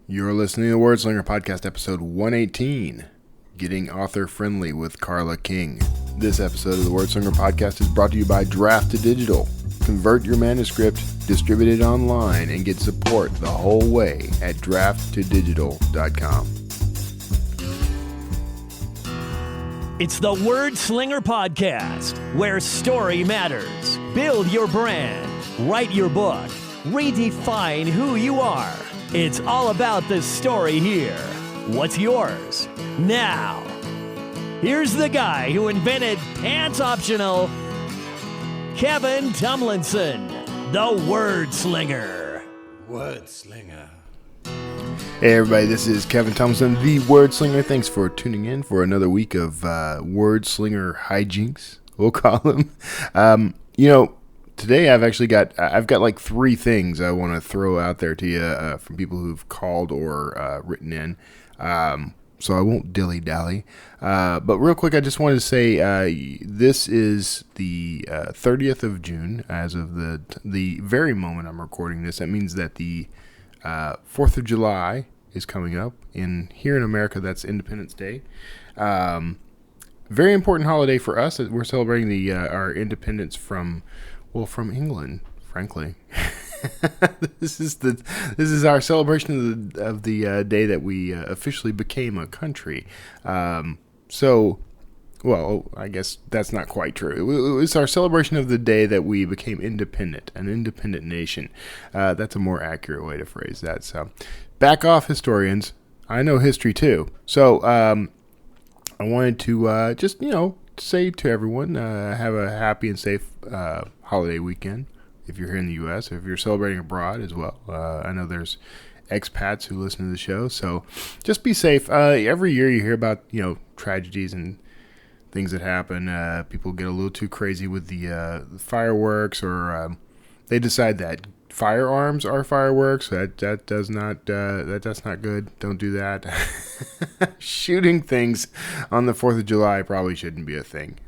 You're listening to the Wordslinger Podcast, episode 118, Getting Author Friendly with Carla King. This episode of the Wordslinger Podcast is brought to you by Draft to Digital. Convert your manuscript, distribute it online, and get support the whole way at drafttodigital.com. It's the Wordslinger Podcast, where story matters. Build your brand, write your book, redefine who you are. It's all about the story here. What's yours? Now, here's the guy who invented pants optional, Kevin Tomlinson, the Wordslinger. Wordslinger. Hey everybody, this is Kevin Tomlinson, the Wordslinger. Thanks for tuning in for another week of Wordslinger hijinks, we'll call them. Today I've got like three things I want to throw out there to you from people who've called or written in. So I won't dilly-dally. But real quick, I just wanted to say this is the 30th of June as of the very moment I'm recording this. That means that the 4th of July is coming up. Here in America, that's Independence Day. Very important holiday for us. We're celebrating our independence from England, frankly. This is our celebration of the day that we officially became a country. I guess that's not quite true. It's our celebration of the day that we became independent, an independent nation. That's a more accurate way to phrase that. So, back off, historians. I know history too. So, I wanted to just say to everyone, have a happy and safe holiday weekend if you're here in the U.S. or if you're celebrating abroad as well. I know there's expats who listen to the show, so just be safe. Every year you hear about tragedies and things that happen. People get a little too crazy with the fireworks, or they decide that firearms are fireworks. That's not good. Don't do that. Shooting things on the 4th of July probably shouldn't be a thing.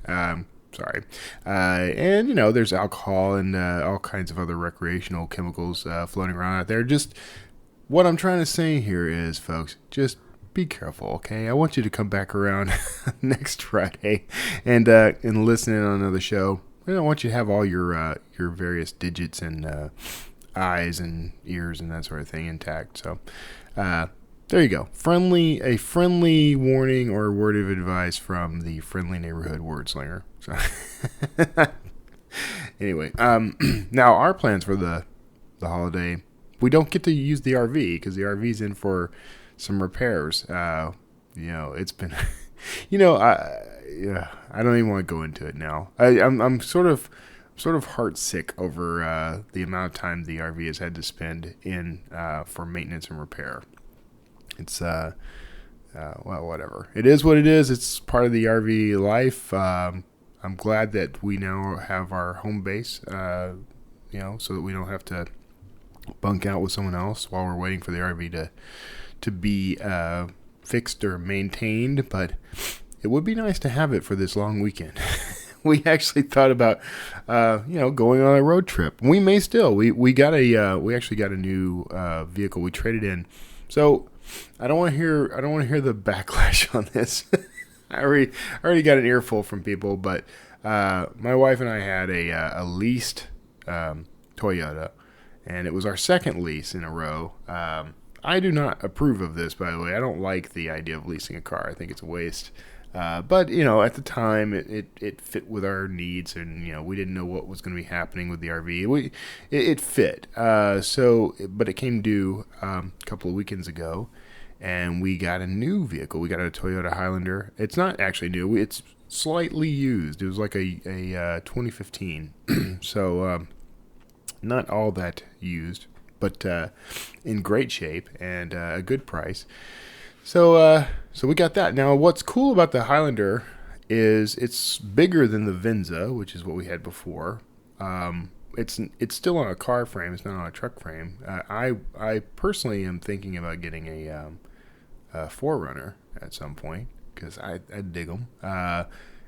Sorry. And there's alcohol and all kinds of other recreational chemicals floating around out there. Just what I'm trying to say here is, folks, just be careful, okay? I want you to come back around next Friday and listen in on another show. I don't want you to have all your various digits and eyes and ears and that sort of thing intact. So there you go. A friendly warning or word of advice from the friendly neighborhood wordslinger. So anyway, now our plans for the holiday, we don't get to use the RV because the RV's in for some repairs. It's been, I don't even want to go into it now. I'm sort of heart sick over the amount of time the RV has had to spend in for maintenance and repair. It's whatever. It is what it is. It's part of the RV life. I'm glad that we now have our home base, so that we don't have to bunk out with someone else while we're waiting for the RV to be fixed or maintained. But it would be nice to have it for this long weekend. We actually thought about, going on a road trip. We may still. We actually got a new vehicle. We traded in. So I don't want to hear the backlash on this. I already got an earful from people, but my wife and I had a leased Toyota, and it was our second lease in a row. I do not approve of this, by the way. I don't like the idea of leasing a car. I think it's a waste. But at the time, it fit with our needs, and we didn't know what was going to be happening with the RV. It fit. But it came due a couple of weekends ago, and we got a new vehicle. We got a Toyota Highlander. It's not actually new. It's slightly used. It was like a 2015, so not all that used, but in great shape and a good price. So we got that. Now, what's cool about the Highlander is it's bigger than the Venza, which is what we had before. It's still on a car frame. It's not on a truck frame. I personally am thinking about getting a 4Runner at some point because I dig them.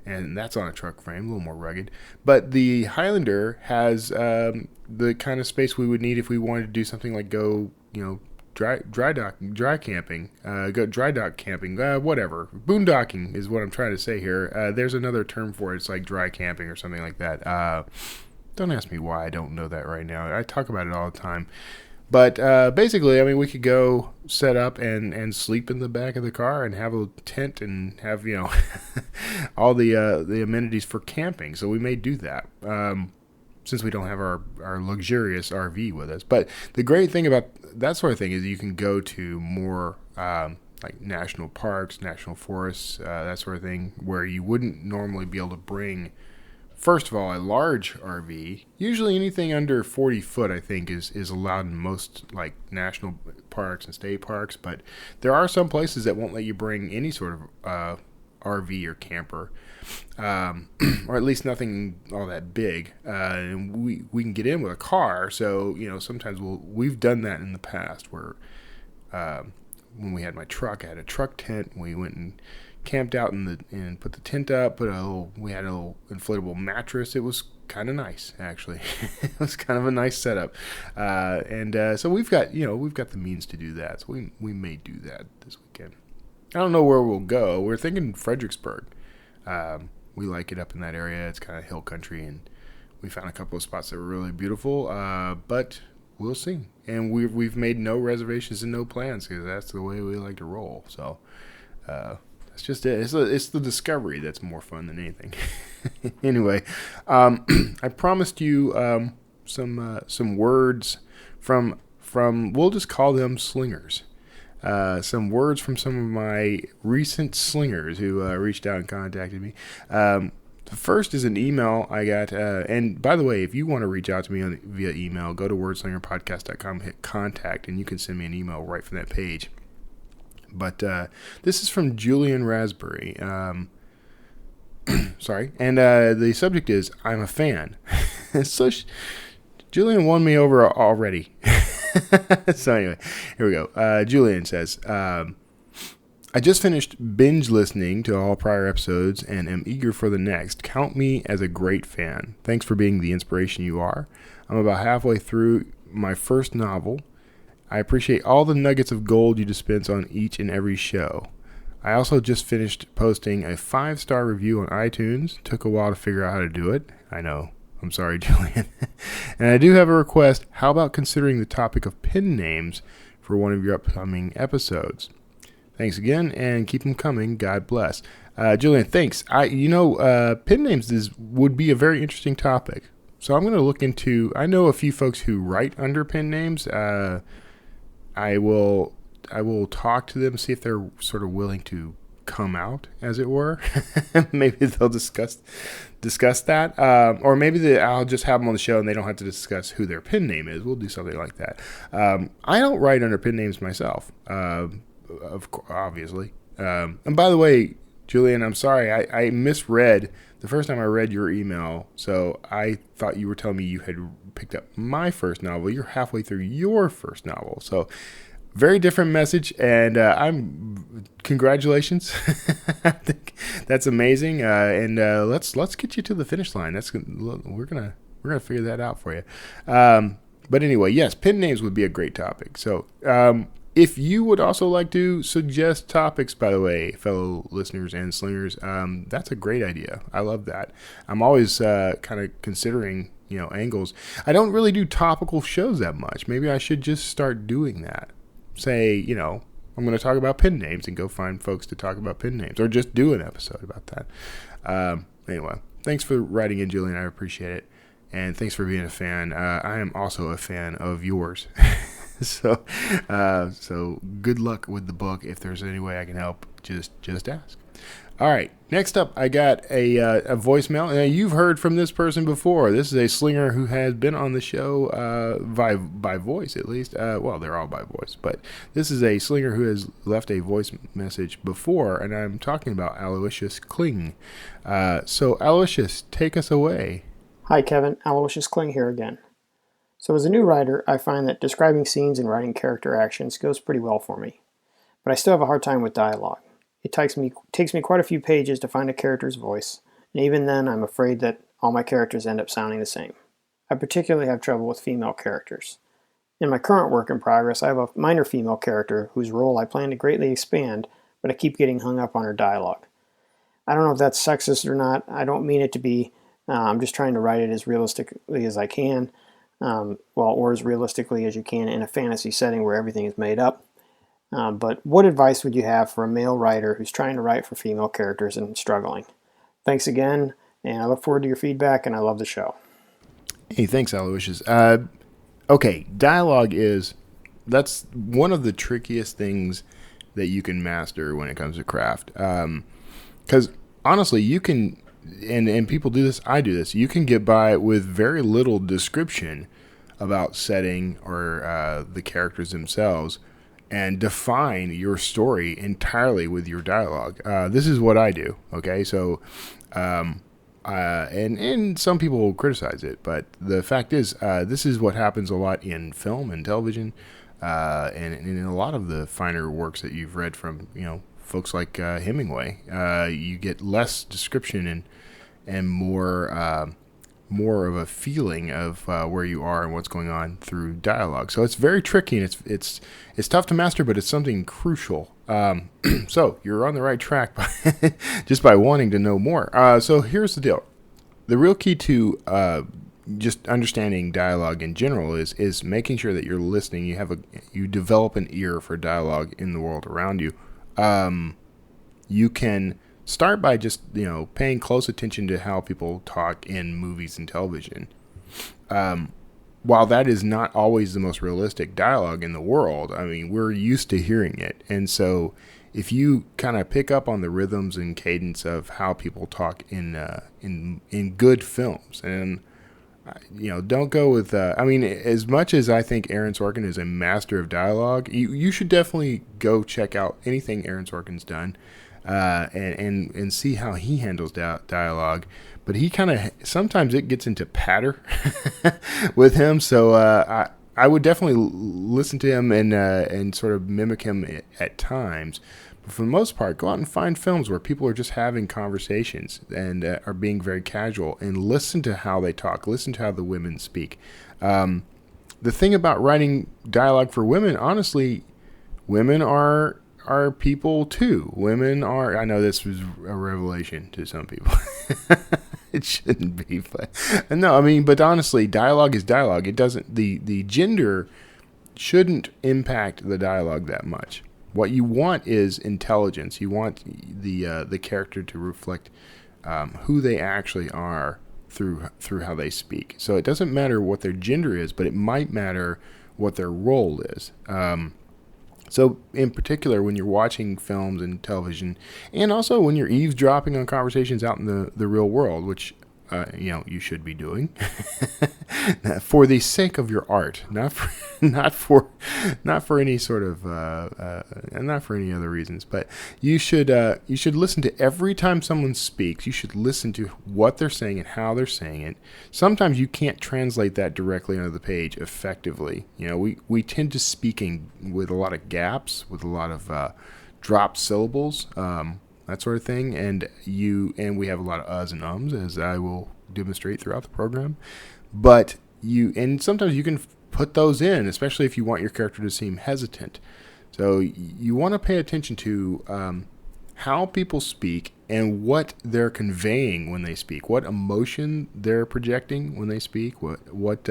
And that's on a truck frame, a little more rugged. But the Highlander has the kind of space we would need if we wanted to do something like go, dry camping, go dry dock camping, whatever. Boondocking is what I'm trying to say here. There's another term for it. It's like dry camping or something like that. Don't ask me why I don't know that right now. I talk about it all the time. But basically, I mean, we could go set up and sleep in the back of the car and have a tent and have, all the amenities for camping. So we may do that since we don't have our luxurious RV with us. But the great thing about that sort of thing is you can go to more like national parks, national forests, that sort of thing, where you wouldn't normally be able to bring, first of all, a large RV. Usually anything under 40 foot, I think, is allowed in most like national parks and state parks. But there are some places that won't let you bring any sort of RV or camper, or at least nothing all that big. And we can get in with a car. So, sometimes we've done that in the past where when we had my truck, I had a truck tent. We went and camped out and put the tent up. We had a little inflatable mattress. It was kind of nice, actually. It was kind of a nice setup, so we've got the means to do that. So we may do that this weekend. I don't know where we'll go. We're thinking Fredericksburg. We like it up in that area. It's kind of hill country, and we found a couple of spots that were really beautiful. But we'll see. And we've made no reservations and no plans because that's the way we like to roll. So. That's just it. It's the discovery that's more fun than anything. Anyway, I promised you some words from we'll just call them slingers. Some words from some of my recent slingers who reached out and contacted me. The first is an email I got. And by the way, if you want to reach out to me via email, go to wordslingerpodcast.com, hit contact, and you can send me an email right from that page. But this is from Julian Raspberry. Sorry. And the subject is, I'm a fan. So Julian won me over already. So anyway, here we go. Julian says, I just finished binge listening to all prior episodes and am eager for the next. Count me as a great fan. Thanks for being the inspiration you are. I'm about halfway through my first novel. I appreciate all the nuggets of gold you dispense on each and every show. I also just finished posting a 5-star review on iTunes. Took a while to figure out how to do it. I know. I'm sorry, Julian. And I do have a request. How about considering the topic of pen names for one of your upcoming episodes? Thanks again, and keep them coming. God bless. Julian, thanks. Pen names would be a very interesting topic. So I'm going to look into, I know a few folks who write under pen names. I will talk to them, see if they're sort of willing to come out, as it were. Maybe they'll discuss that, or maybe I'll just have them on the show and they don't have to discuss who their pen name is. We'll do something like that. I don't write under pen names myself, obviously. And by the way, Julian, I'm sorry, I misread the first time I read your email, so I thought you were telling me you had picked up my first novel. You're halfway through your first novel, so very different message, and congratulations. I think that's amazing, and let's get you to the finish line. We're gonna figure that out for you. But anyway, yes, pen names would be a great topic. So if you would also like to suggest topics, by the way, fellow listeners and slingers, that's a great idea. I love that. I'm always kind of considering, angles. I don't really do topical shows that much. Maybe I should just start doing that. Say, I'm going to talk about pen names and go find folks to talk about pen names, or just do an episode about that. Anyway, thanks for writing in, Julian. I appreciate it. And thanks for being a fan. I am also a fan of yours. So good luck with the book. If there's any way I can help, just ask. All right. Next up, I got a voicemail. Now, you've heard from this person before. This is a slinger who has been on the show by voice, at least. Well, they're all by voice, but this is a slinger who has left a voice message before, and I'm talking about Aloysius Kling. So, Aloysius, take us away. Hi, Kevin. Aloysius Kling here again. So as a new writer, I find that describing scenes and writing character actions goes pretty well for me. But I still have a hard time with dialogue. It takes me quite a few pages to find a character's voice, and even then I'm afraid that all my characters end up sounding the same. I particularly have trouble with female characters. In my current work in progress, I have a minor female character whose role I plan to greatly expand, but I keep getting hung up on her dialogue. I don't know if that's sexist or not. I don't mean it to be. I'm just trying to write it as realistically as I can, or as realistically as you can in a fantasy setting where everything is made up. But what advice would you have for a male writer who's trying to write for female characters and struggling? Thanks again, and I look forward to your feedback, and I love the show. Hey, thanks, Aloysius. Okay, that's one of the trickiest things that you can master when it comes to craft. Because honestly, you can, and people do this, I do this, you can get by with very little description about setting or the characters themselves and define your story entirely with your dialogue. This is what I do, okay? So, and some people will criticize it, but the fact is, this is what happens a lot in film and television, and in a lot of the finer works that you've read from, folks like Hemingway. You get less description and more of a feeling of where you are and what's going on through dialogue. So it's very tricky, and it's tough to master, but it's something crucial. So you're on the right track just by wanting to know more. So here's the deal. The real key to just understanding dialogue in general is making sure that you're listening. You develop an ear for dialogue in the world around you. You can start by just, paying close attention to how people talk in movies and television. While that is not always the most realistic dialogue in the world, I mean, we're used to hearing it. And so if you kind of pick up on the rhythms and cadence of how people talk in good films, and don't go with, as much as I think Aaron Sorkin is a master of dialogue, you should definitely go check out anything Aaron Sorkin's done, and see how he handles dialogue. But he kind of, sometimes it gets into patter with him. So, I would definitely listen to him and sort of mimic him at times. But for the most part, go out and find films where people are just having conversations and are being very casual, and listen to how they talk. Listen to how the women speak. The thing about writing dialogue for women, honestly, women are people too. Women are, I know this was a revelation to some people. It shouldn't be, but no, but honestly, dialogue is dialogue. It doesn't, the gender shouldn't impact the dialogue that much. What you want is intelligence. You want the character to reflect who they actually are through how they speak. So it doesn't matter what their gender is, but it might matter what their role is. So in particular, when you're watching films and television, and also when you're eavesdropping on conversations out in the real world, which, you should be doing for the sake of your art, not for any sort of, and not for any other reasons, but you should listen to every time someone speaks. You should listen to what they're saying and how they're saying it. Sometimes you can't translate that directly onto the page effectively. We tend to speaking with a lot of gaps, with a lot of dropped syllables, that sort of thing, and we have a lot of uhs and ums, as I will demonstrate throughout the program. But sometimes you can put those in, especially if you want your character to seem hesitant. So you want to pay attention to how people speak and what they're conveying when they speak, what emotion they're projecting when they speak, what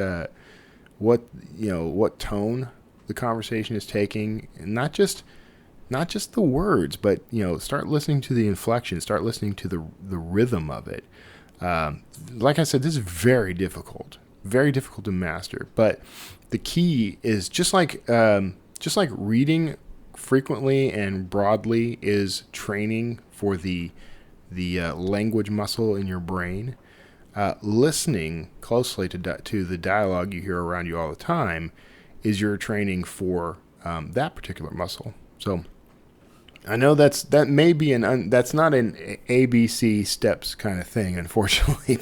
tone the conversation is taking, and not just the words, but start listening to the inflection, start listening to the rhythm of it. Like I said, this is very difficult to master. But the key is just like reading frequently and broadly is training for the language muscle in your brain. Listening closely to the dialogue you hear around you all the time is your training for that particular muscle. So I know that may be that's not an ABC steps kind of thing, unfortunately,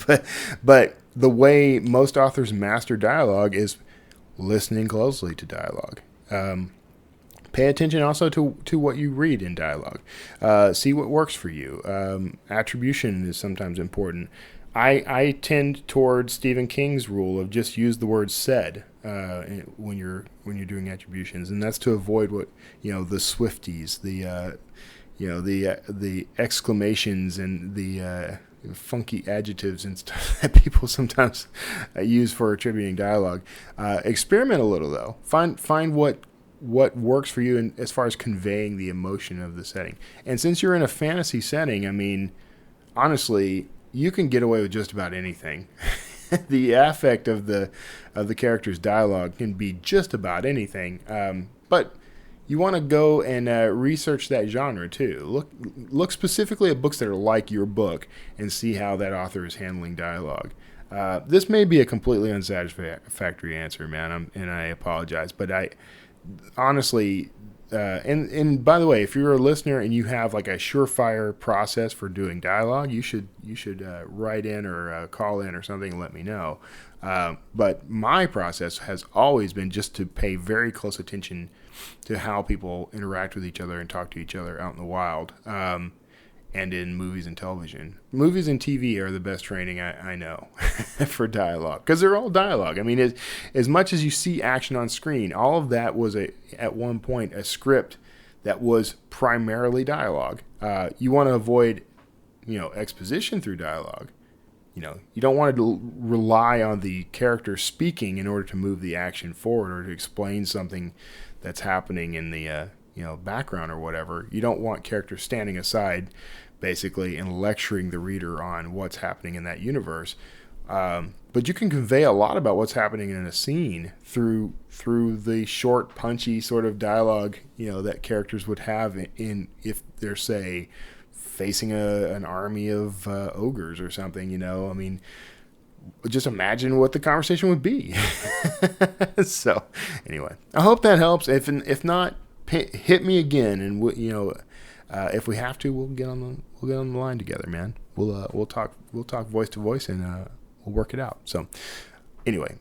but the way most authors master dialogue is listening closely to dialogue. Pay attention also to what you read in dialogue. See what works for you. Attribution is sometimes important. I tend towards Stephen King's rule of just use the word said. when you're doing attributions, and that's to avoid what the Swifties, the exclamations and the funky adjectives and stuff that people sometimes use for attributing dialogue. Experiment a little though. Find what works for you as far as conveying the emotion of the setting. And since you're in a fantasy setting, I mean, honestly, you can get away with just about anything. The affect of the character's dialogue can be just about anything. But you want to go and research that genre too. Look specifically at books that are like your book and see how that author is handling dialogue. This may be a completely unsatisfactory answer, man, and I apologize, but I honestly, and by the way, if you're a listener and you have like a surefire process for doing dialogue, you should write in or call in or something and let me know. But my process has always been just to pay very close attention to how people interact with each other and talk to each other out in the wild, and in movies and television. Movies and TV are the best training I know for dialogue, because they're all dialogue. I mean, as much as you see action on screen, all of that was at one point a script that was primarily dialogue. You want to avoid, exposition through dialogue. You don't want to rely on the character speaking in order to move the action forward or to explain something that's happening in the background or whatever. You don't want characters standing aside basically and lecturing the reader on what's happening in that universe. But you can convey a lot about what's happening in a scene through the short, punchy sort of dialogue, that characters would have if they're, say, facing an army of ogres or something. I mean, just imagine what the conversation would be. So, anyway, I hope that helps. If not, hit me again, and if we have to, we'll get on the line together, man. We'll talk voice to voice, and we'll work it out. So, anyway,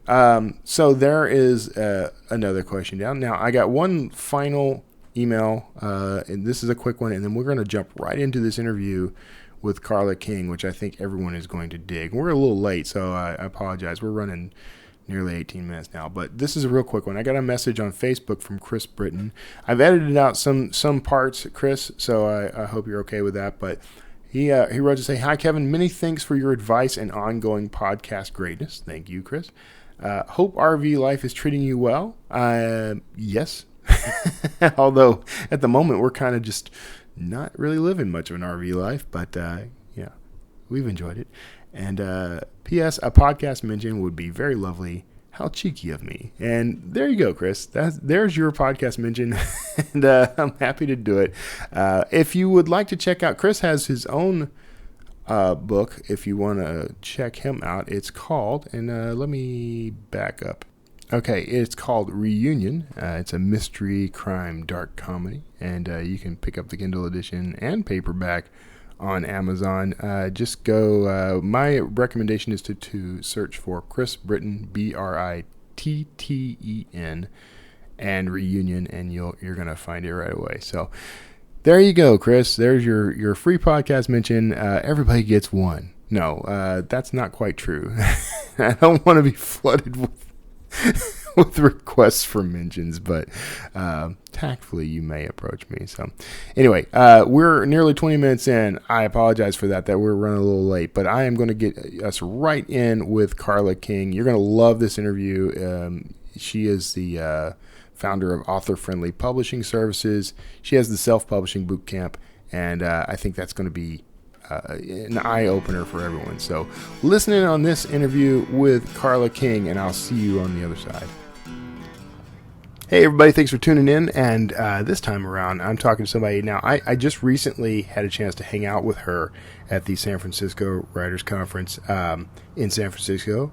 so there is another question down. Now, I got one final email, and this is a quick one, and then we're going to jump right into this interview with Carla King, which I think everyone is going to dig. We're a little late, so I apologize. We're running nearly 18 minutes now, but this is a real quick one. I got a message on Facebook from Chris Britton. I've edited out some parts, Chris, so I hope you're okay with that, but he wrote to say, "Hi, Kevin. Many thanks for your advice and ongoing podcast greatness." Thank you, Chris. Hope RV life is treating you well. Yes. Although at the moment we're kind of just not really living much of an RV life, but yeah, we've enjoyed it. And P.S. a podcast mention would be very lovely. How cheeky of me. And there you go, Chris. There's your podcast mention, and I'm happy to do it. If you would like to check out, Chris has his own book. If you want to check him out, it's called, and let me back up. Okay, it's called Reunion. It's a mystery, crime, dark comedy, and you can pick up the Kindle edition and paperback on Amazon. Just go. My recommendation is to search for Chris Britton, Britten, and Reunion, and you're gonna find it right away. So there you go, Chris. There's your free podcast mention. Everybody gets one. No, that's not quite true. I don't want to be flooded with requests for mentions, but tactfully you may approach me. So anyway, we're nearly 20 minutes in. I apologize for that we're running a little late, but I am going to get us right in with Carla King. You're going to love this interview. She is the founder of Author Friendly Publishing Services. She has the Self-Publishing Boot Camp, and I think that's going to be an eye-opener for everyone. So listen in on this interview with Carla King, and I'll see you on the other side. Hey everybody, thanks for tuning in, and this time around I'm talking to somebody. Now I just recently had a chance to hang out with her at the San Francisco Writers Conference in San Francisco.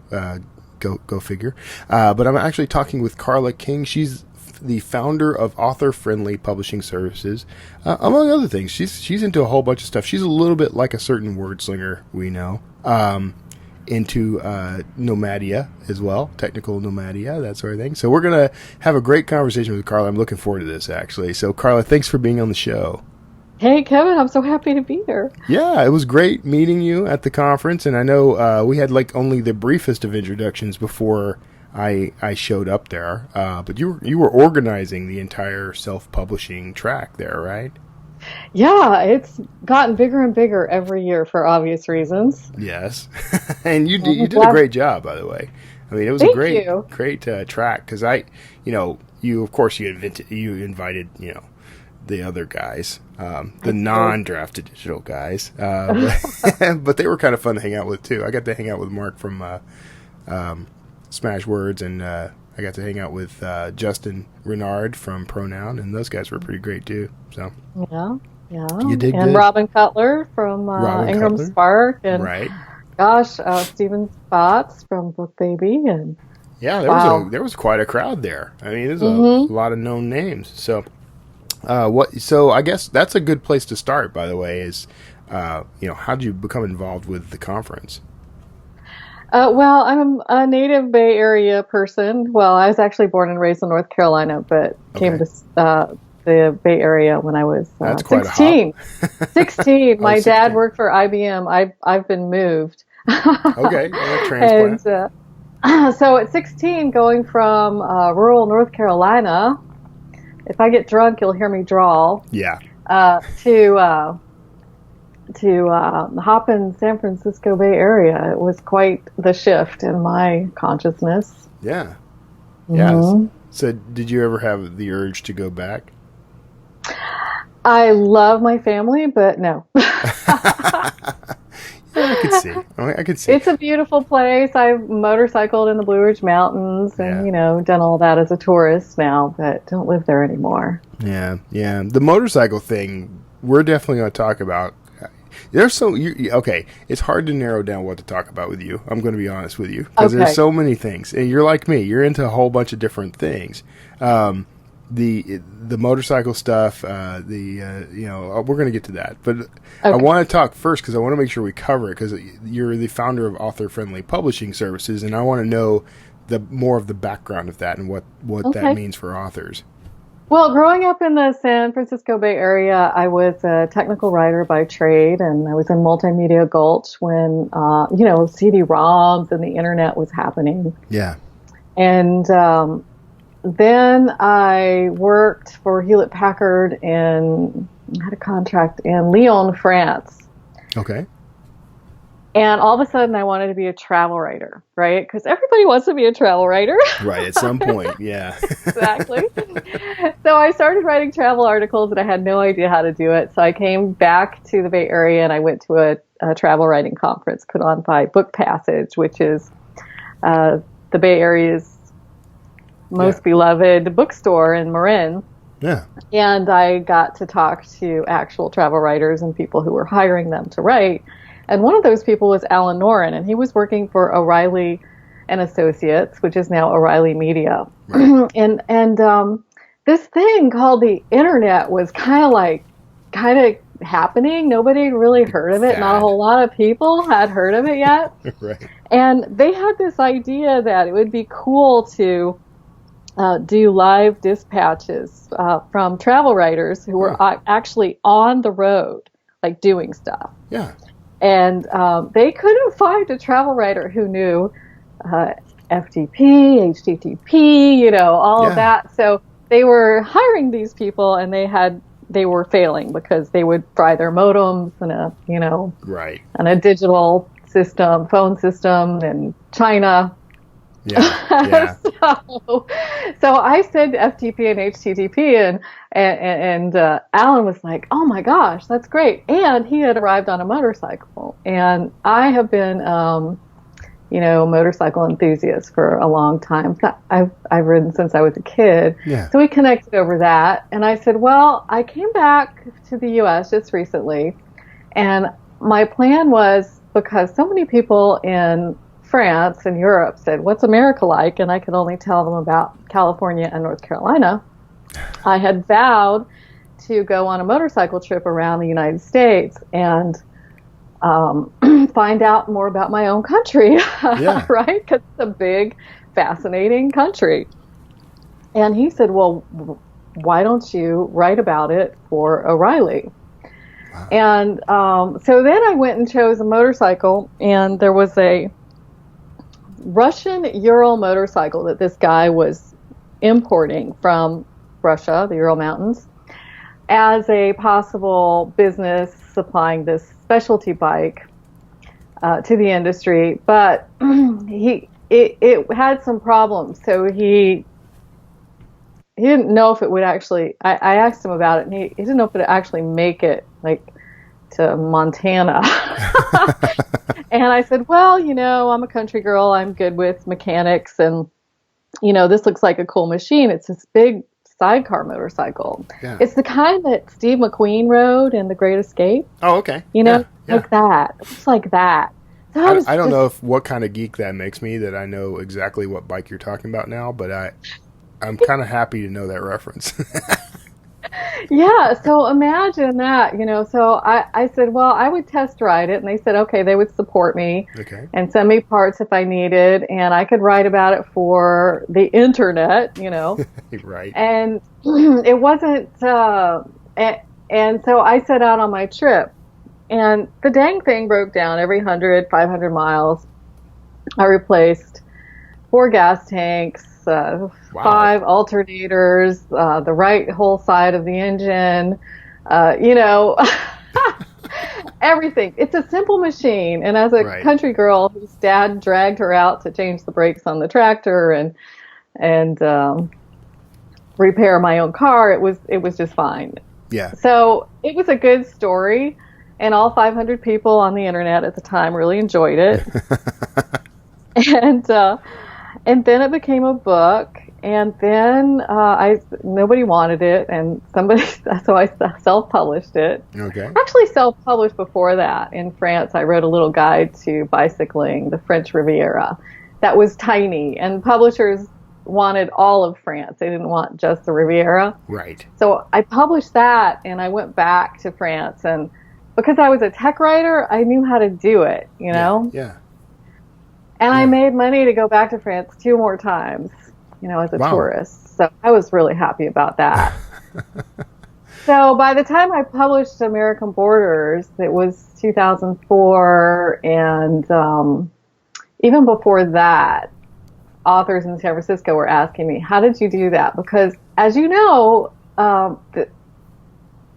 Go figure. But I'm actually talking with Carla King. She's the founder of Author Friendly Publishing Services, among other things. She's into a whole bunch of stuff. She's a little bit like a certain word slinger we know, into nomadia as well, technical nomadia, that sort of thing. So we're going to have a great conversation with Carla. I'm looking forward to this, actually. So Carla, thanks for being on the show. Hey, Kevin, I'm so happy to be here. Yeah, it was great meeting you at the conference, and I know we had like only the briefest of introductions before I showed up there. But you were organizing the entire self-publishing track there, right? Yeah, it's gotten bigger and bigger every year for obvious reasons. Yes, and you did a great job, by the way. I mean, it was a great track because you of course you invited the other guys, the non-drafted digital guys, but they were kind of fun to hang out with too. I got to hang out with Mark from Smash Words, and I got to hang out with Justin Renard from Pronoun, and those guys were pretty great too. So yeah, you did and good. Robin Cutler from Ingram Spark, and right. Steven Spots from Book Baby, and there was quite a crowd there. I mean, there's a lot of known names. So, So I guess that's a good place to start. By the way, is how did you become involved with the conference? Well, I'm a native Bay Area person. Well, I was actually born and raised in North Carolina, but came to the Bay Area when I was 16. 16. My dad worked for IBM. I've been moved. Okay, transplant. And so at 16, going from rural North Carolina, if I get drunk, you'll hear me drawl. Yeah. To hop in San Francisco Bay Area, it was quite the shift in my consciousness. Yeah. Yeah. So did you ever have the urge to go back? I love my family, but no. Yeah, I could see. It's a beautiful place. I've motorcycled in the Blue Ridge Mountains and, done all that as a tourist now, but don't live there anymore. Yeah. The motorcycle thing, we're definitely going to talk about. It's hard to narrow down what to talk about with you. I'm going to be honest with you because there's so many things, and you're like me. You're into a whole bunch of different things. The motorcycle stuff. We're going to get to that, but I want to talk first because I want to make sure we cover it because you're the founder of Author Friendly Publishing Services, and I want to know more of the background of that and what that means for authors. Well, growing up in the San Francisco Bay Area, I was a technical writer by trade, and I was in Multimedia Gulch when, CD-ROMs and the internet was happening. Yeah. And then I worked for Hewlett-Packard and had a contract in Lyon, France. Okay. And all of a sudden, I wanted to be a travel writer, right? Because everybody wants to be a travel writer. Right, at some point, yeah. Exactly. So I started writing travel articles, and I had no idea how to do it. So I came back to the Bay Area, and I went to a travel writing conference put on by Book Passage, which is the Bay Area's most beloved bookstore in Marin. Yeah. And I got to talk to actual travel writers and people who were hiring them to write. And one of those people was Alan Noren, and he was working for O'Reilly and Associates, which is now O'Reilly Media. Right. and this thing called the internet was kind of happening. Nobody really heard of it. Not a whole lot of people had heard of it yet. Right. And they had this idea that it would be cool to do live dispatches from travel writers who were actually on the road, like doing stuff. Yeah. And they couldn't find a travel writer who knew FTP, HTTP, all of that. So they were hiring these people, and they were failing because they would fry their modems in a digital system, phone system in China. Yeah. So I said FTP and HTTP, and Alan was like, "Oh my gosh, that's great!" And he had arrived on a motorcycle, and I have been, a motorcycle enthusiast for a long time. I've ridden since I was a kid. Yeah. So we connected over that, and I said, "Well, I came back to the U.S. just recently, and my plan was because so many people in France and Europe said, 'What's America like?' And I could only tell them about California and North Carolina. I had vowed to go on a motorcycle trip around the United States and find out more about my own country, right? Because it's a big, fascinating country." And he said, "Well, why don't you write about it for O'Reilly?" Wow. And so then I went and chose a motorcycle, and there was a Russian Ural motorcycle that this guy was importing from Russia, the Ural Mountains, as a possible business supplying this specialty bike to the industry. But it had some problems, so he didn't know if it would actually. I asked him about it, and he didn't know if it would actually make it like to Montana. And I said, well, I'm a country girl. I'm good with mechanics, and this looks like a cool machine. It's this big sidecar motorcycle. Yeah. It's the kind that Steve McQueen rode in The Great Escape. Oh, okay. Like that. It's like that. So I don't know what kind of geek that makes me, that I know exactly what bike you're talking about now, but I'm kind of happy to know that reference. Yeah, so imagine that, So I said, well, I would test ride it, and they said, okay, they would support me and send me parts if I needed, and I could write about it for the internet, Right. And it wasn't, and so I set out on my trip, and the dang thing broke down every 100, 500 miles. I replaced 4 gas tanks, 5 alternators, the right whole side of the engine, everything. It's a simple machine. And as a country girl whose dad dragged her out to change the brakes on the tractor and repair my own car, it was just fine. Yeah. So it was a good story, and all 500 people on the internet at the time really enjoyed it. And then it became a book, and then nobody wanted it, and so I self-published it. Okay. Actually self-published before that. In France, I wrote a little guide to bicycling the French Riviera that was tiny, and publishers wanted all of France. They didn't want just the Riviera. Right. So I published that, and I went back to France, and because I was a tech writer, I knew how to do it, Yeah. And I made money to go back to France 2 more times, as a tourist. So I was really happy about that. So by the time I published American Borders, it was 2004. And even before that, authors in San Francisco were asking me, how did you do that? Because, as you know, the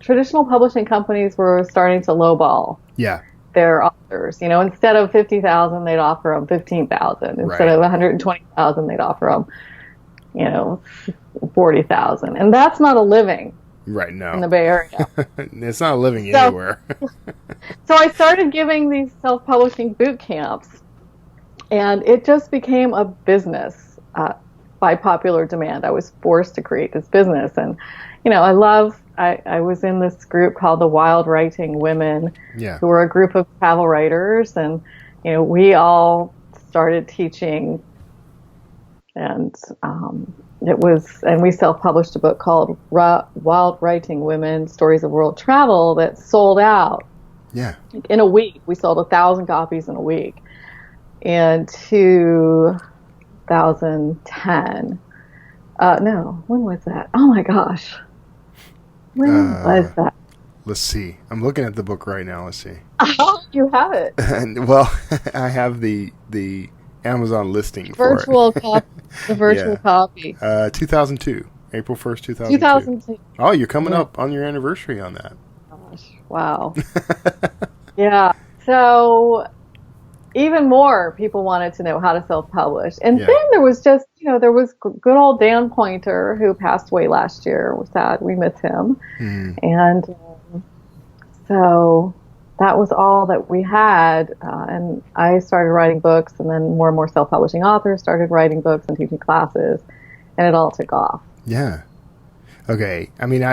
traditional publishing companies were starting to lowball. Yeah. Their authors, instead of 50,000, they'd offer them 15,000. Instead of 120,000, they'd offer them, 40,000. And that's not a living. Right. No. In the Bay Area. It's not a living anywhere. So I started giving these self-publishing boot camps, and it just became a business by popular demand. I was forced to create this business, and I was in this group called the Wild Writing Women, who were a group of travel writers, and we all started teaching, and we self-published a book called Wild Writing Women: Stories of World Travel that sold out. Yeah. In a week, we sold 1,000 copies in a week. In 2010, no, when was that? Oh my gosh. When was that? Let's see. I'm looking at the book right now. Let's see. Oh, you have it. Well, I have the Amazon listing virtual for it. Copy. The virtual copy. 2002. April 1st, 2002. 2002. Oh, you're coming up on your anniversary on that. Gosh, wow. Yeah. So even more people wanted to know how to self-publish. And then there was just, there was good old Dan Pointer, who passed away last year. We're sad we miss him. And so that was all that we had. And I started writing books, and then more and more self-publishing authors started writing books and teaching classes, and it all took off. Yeah. Okay. I mean,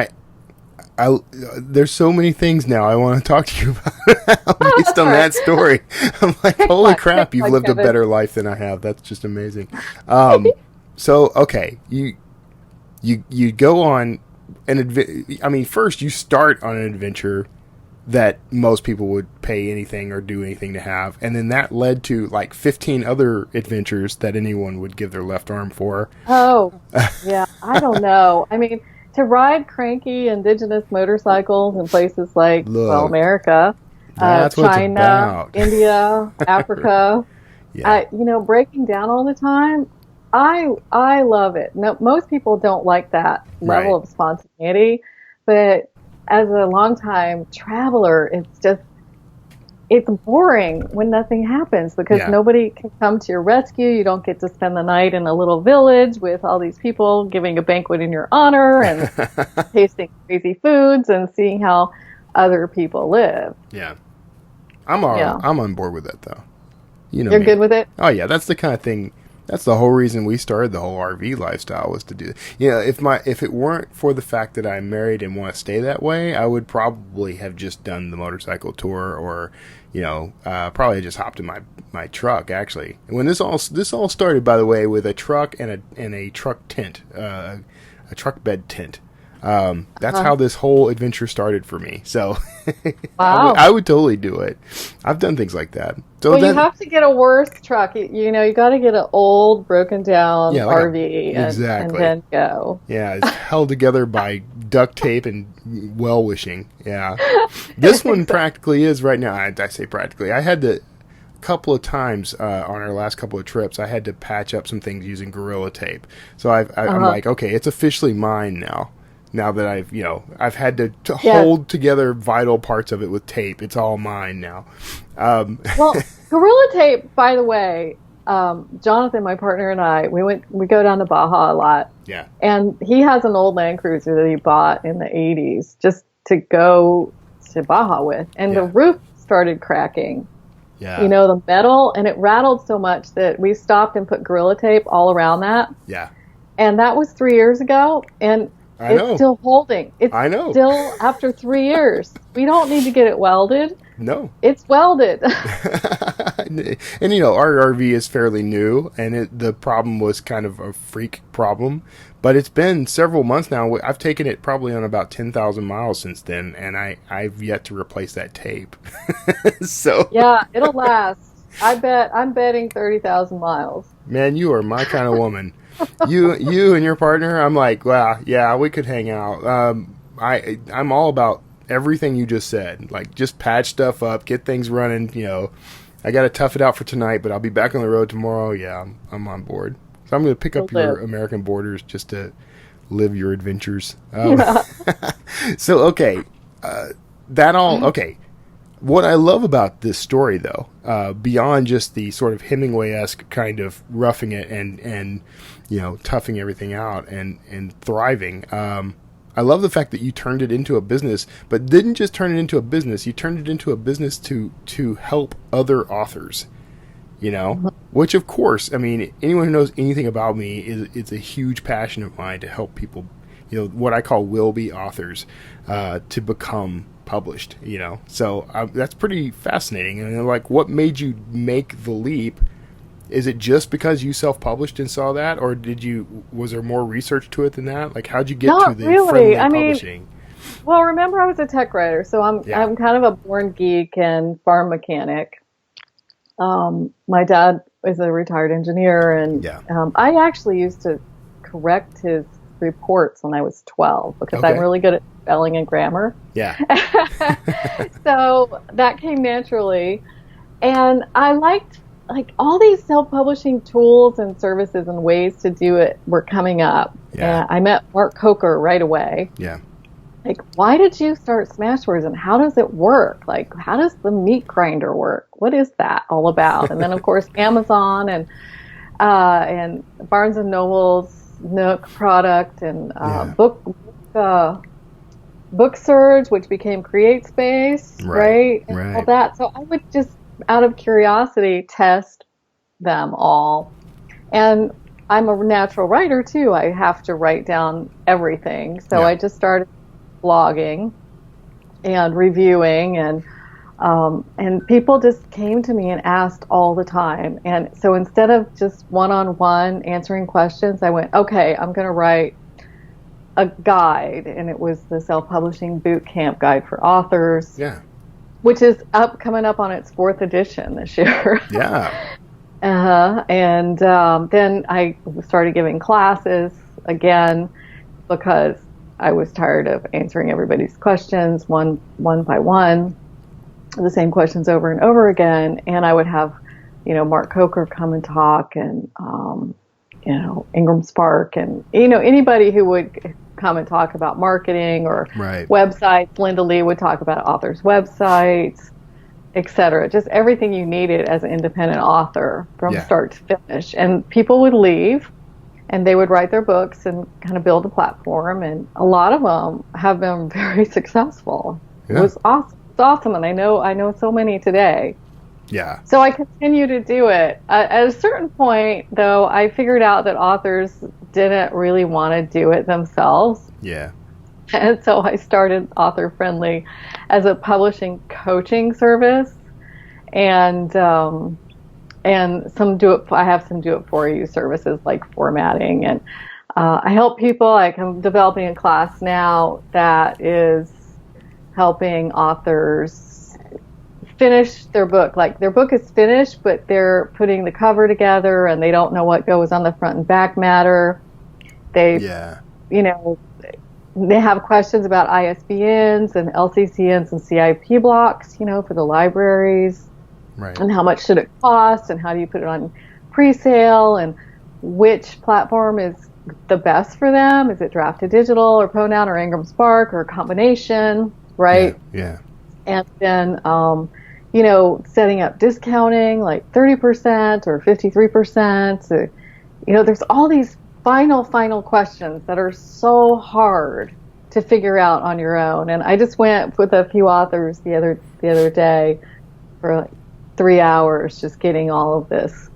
there's so many things now I want to talk to you about based on that story. I'm like, holy crap, you've lived a better life than I have. That's just amazing. So, okay, you go on first you start on an adventure that most people would pay anything or do anything to have, and then that led to like 15 other adventures that anyone would give their left arm for. Oh, yeah, I don't know. I mean, to ride cranky indigenous motorcycles in places like America, China, India, Africa. Yeah. Breaking down all the time, I love it. No, most people don't like that level Right. of spontaneity, but as a longtime traveler, it's boring when nothing happens because Yeah. nobody can come to your rescue. You don't get to spend the night in a little village with all these people giving a banquet in your honor and tasting crazy foods and seeing how other people live. Yeah. Yeah. I'm on board with that though. You know You're me. good with it? Oh yeah, that's the kind of thing. That's the whole reason we started the whole RV lifestyle was to do. If it weren't for the fact that I'm married and want to stay that way, I would probably have just done the motorcycle tour, or probably just hopped in my truck. Actually, when this all started, by the way, with a truck and a truck tent, a truck bed tent. That's how this whole adventure started for me. So Wow. I would totally do it. I've done things like that. So Well, you have to get a worse truck. You got to get an old, broken down Yeah, like RV and exactly. then go. Yeah, it's held together by duct tape and well wishing. Yeah. This one practically is right now. I say practically. I had to, a couple of times on our last couple of trips, I had to patch up some things using Gorilla Tape. So I'm like, okay, it's officially mine now. Now that I've had to hold together vital parts of it with tape. It's all mine now. Well, Gorilla Tape, by the way, Jonathan, my partner, and I, we go down to Baja a lot. Yeah. And he has an old Land Cruiser that he bought in the 80s just to go to Baja with. And the roof started cracking. Yeah. The metal, and it rattled so much that we stopped and put Gorilla Tape all around that. Yeah. And that was 3 years ago. And it's still holding. I know. Still after 3 years. We don't need to get it welded. No. It's welded. And our RV is fairly new, and the problem was kind of a freak problem. But it's been several months now. I've taken it probably on about 10,000 miles since then, and I've yet to replace that tape. So yeah, it'll last. I'm betting 30,000 miles. Man, you are my kind of woman. You and your partner, I'm like, well, yeah, we could hang out. I'm all about everything you just said. Like, just patch stuff up, get things running. I got to tough it out for tonight, but I'll be back on the road tomorrow. Yeah, I'm on board. So I'm going to pick up your American Borders just to live your adventures. So, okay, okay. What I love about this story, though, beyond just the sort of Hemingway-esque kind of roughing it and toughing everything out and thriving, I love the fact that you turned it into a business, but didn't just turn it into a business. You turned it into a business to help other authors, which, of course, I mean, anyone who knows anything about me it's a huge passion of mine to help people, what I call will-be authors, to become published, so that's pretty fascinating. And like, what made you make the leap? Is it just because you self-published and saw that, or was there more research to it than that? Like, how'd you get to the friendly publishing? Well, remember, I was a tech writer, so I'm kind of a born geek and farm mechanic. My dad is a retired engineer, and I actually used to correct his reports when I was 12 because I'm really good at spelling and grammar. Yeah. So that came naturally. And I liked, all these self-publishing tools and services and ways to do it were coming up. Yeah. I met Mark Coker right away. Yeah. Why did you start Smashwords and how does it work? How does the meat grinder work? What is that all about? And then, of course, Amazon and Barnes & Noble's Nook product and Book Surge, which became CreateSpace, right? And all that. So I would just, out of curiosity, test them all. And I'm a natural writer too. I have to write down everything. So I just started blogging and reviewing, and people just came to me and asked all the time. And so instead of just one-on-one answering questions, I went, okay, I'm going to write a guide, and it was the Self-Publishing Boot Camp Guide for Authors, which is coming up on its 4th edition this year. Yeah. And then I started giving classes again because I was tired of answering everybody's questions one by one, the same questions over and over again. And I would have Mark Coker come and talk, and Ingram Spark, and anybody who would come and talk about marketing or websites. Linda Lee would talk about authors' websites, etc. Just everything you needed as an independent author from start to finish. And people would leave, and they would write their books and kind of build a platform. And a lot of them have been very successful. Yeah. It was awesome. It's awesome, and I know so many today. Yeah. So I continue to do it. At a certain point, though, I figured out that authors didn't really want to do it themselves. Yeah. And so I started Author Friendly as a publishing coaching service, and some I have some do it for you services like formatting, and I help people. I'm developing a class now that is helping authors finish their book. Like, their book is finished, but they're putting the cover together and they don't know what goes on the front and back matter. They have questions about ISBNs and LCCNs and CIP blocks, for the libraries. Right. And how much should it cost, and how do you put it on pre-sale, and which platform is the best for them? Is it Draft to Digital or Pronoun or Ingram Spark or a combination, right? Yeah. And then setting up discounting like 30% or 53%. There's all these final questions that are so hard to figure out on your own. And I just went with a few authors the other day for like 3 hours just getting all of this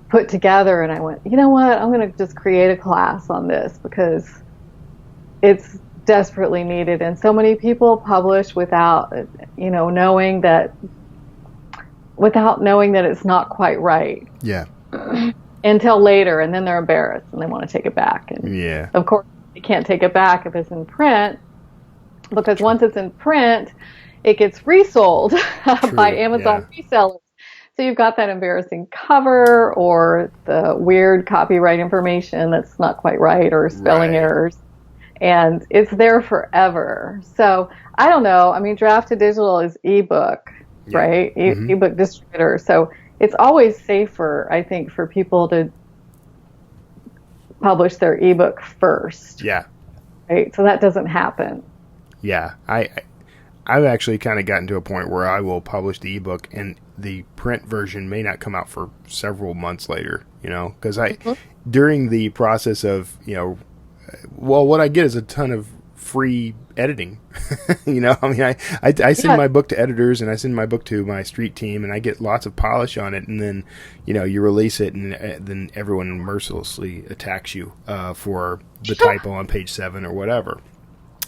put together. And I went, you know what? I'm going to just create a class on this because it's desperately needed. And so many people publish without knowing that it's not quite right. Yeah. Until later, and then they're embarrassed and they want to take it back. And of course, you can't take it back if it's in print, because once it's in print, it gets resold by Amazon resellers. So you've got that embarrassing cover or the weird copyright information that's not quite right, or spelling errors. And it's there forever. So I don't know. I mean, Draft to Digital is ebook, right? Ebook distributor. So it's always safer, I think, for people to publish their ebook first. Yeah. Right. So that doesn't happen. Yeah. I've actually kind of gotten to a point where I will publish the ebook and the print version may not come out for several months later, because during the process of, what I get is a ton of free editing. I send my book to editors, and I send my book to my street team, and I get lots of polish on it, and then you release it, and then everyone mercilessly attacks you for the typo on page 7 or whatever,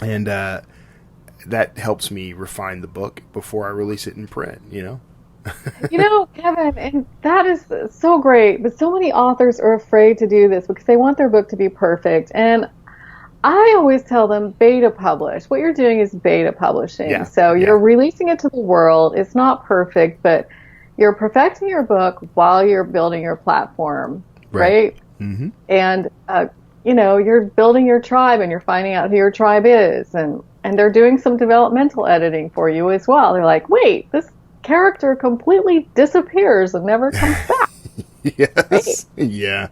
and that helps me refine the book before I release it in print. Kevin, and that is so great, but so many authors are afraid to do this because they want their book to be perfect. And I always tell them beta publish. What you're doing is beta publishing. Yeah. So you're releasing it to the world. It's not perfect, but you're perfecting your book while you're building your platform, right? Mm-hmm. And, you're building your tribe, and you're finding out who your tribe is. And they're doing some developmental editing for you as well. They're like, wait, this character completely disappears and never comes back. Yes. Right? Yeah.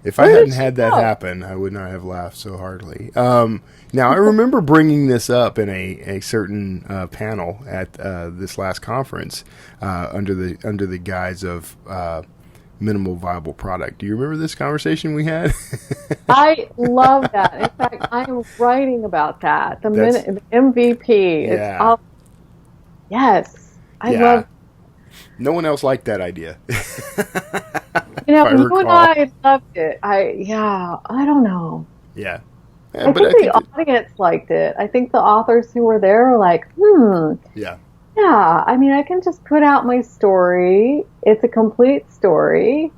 If I hadn't had that happen, I would not have laughed so heartily. Now, I remember bringing this up in a certain panel at this last conference under the guise of minimal viable product. Do you remember this conversation we had? I love that. In fact, I am writing about that. The MVP. Yeah. It's all, yes. I love. No one else liked that idea. You and I loved it. I don't know. Yeah. I think the audience liked it. I think the authors who were there were like, Yeah. Yeah, I mean, I can just put out my story. It's a complete story.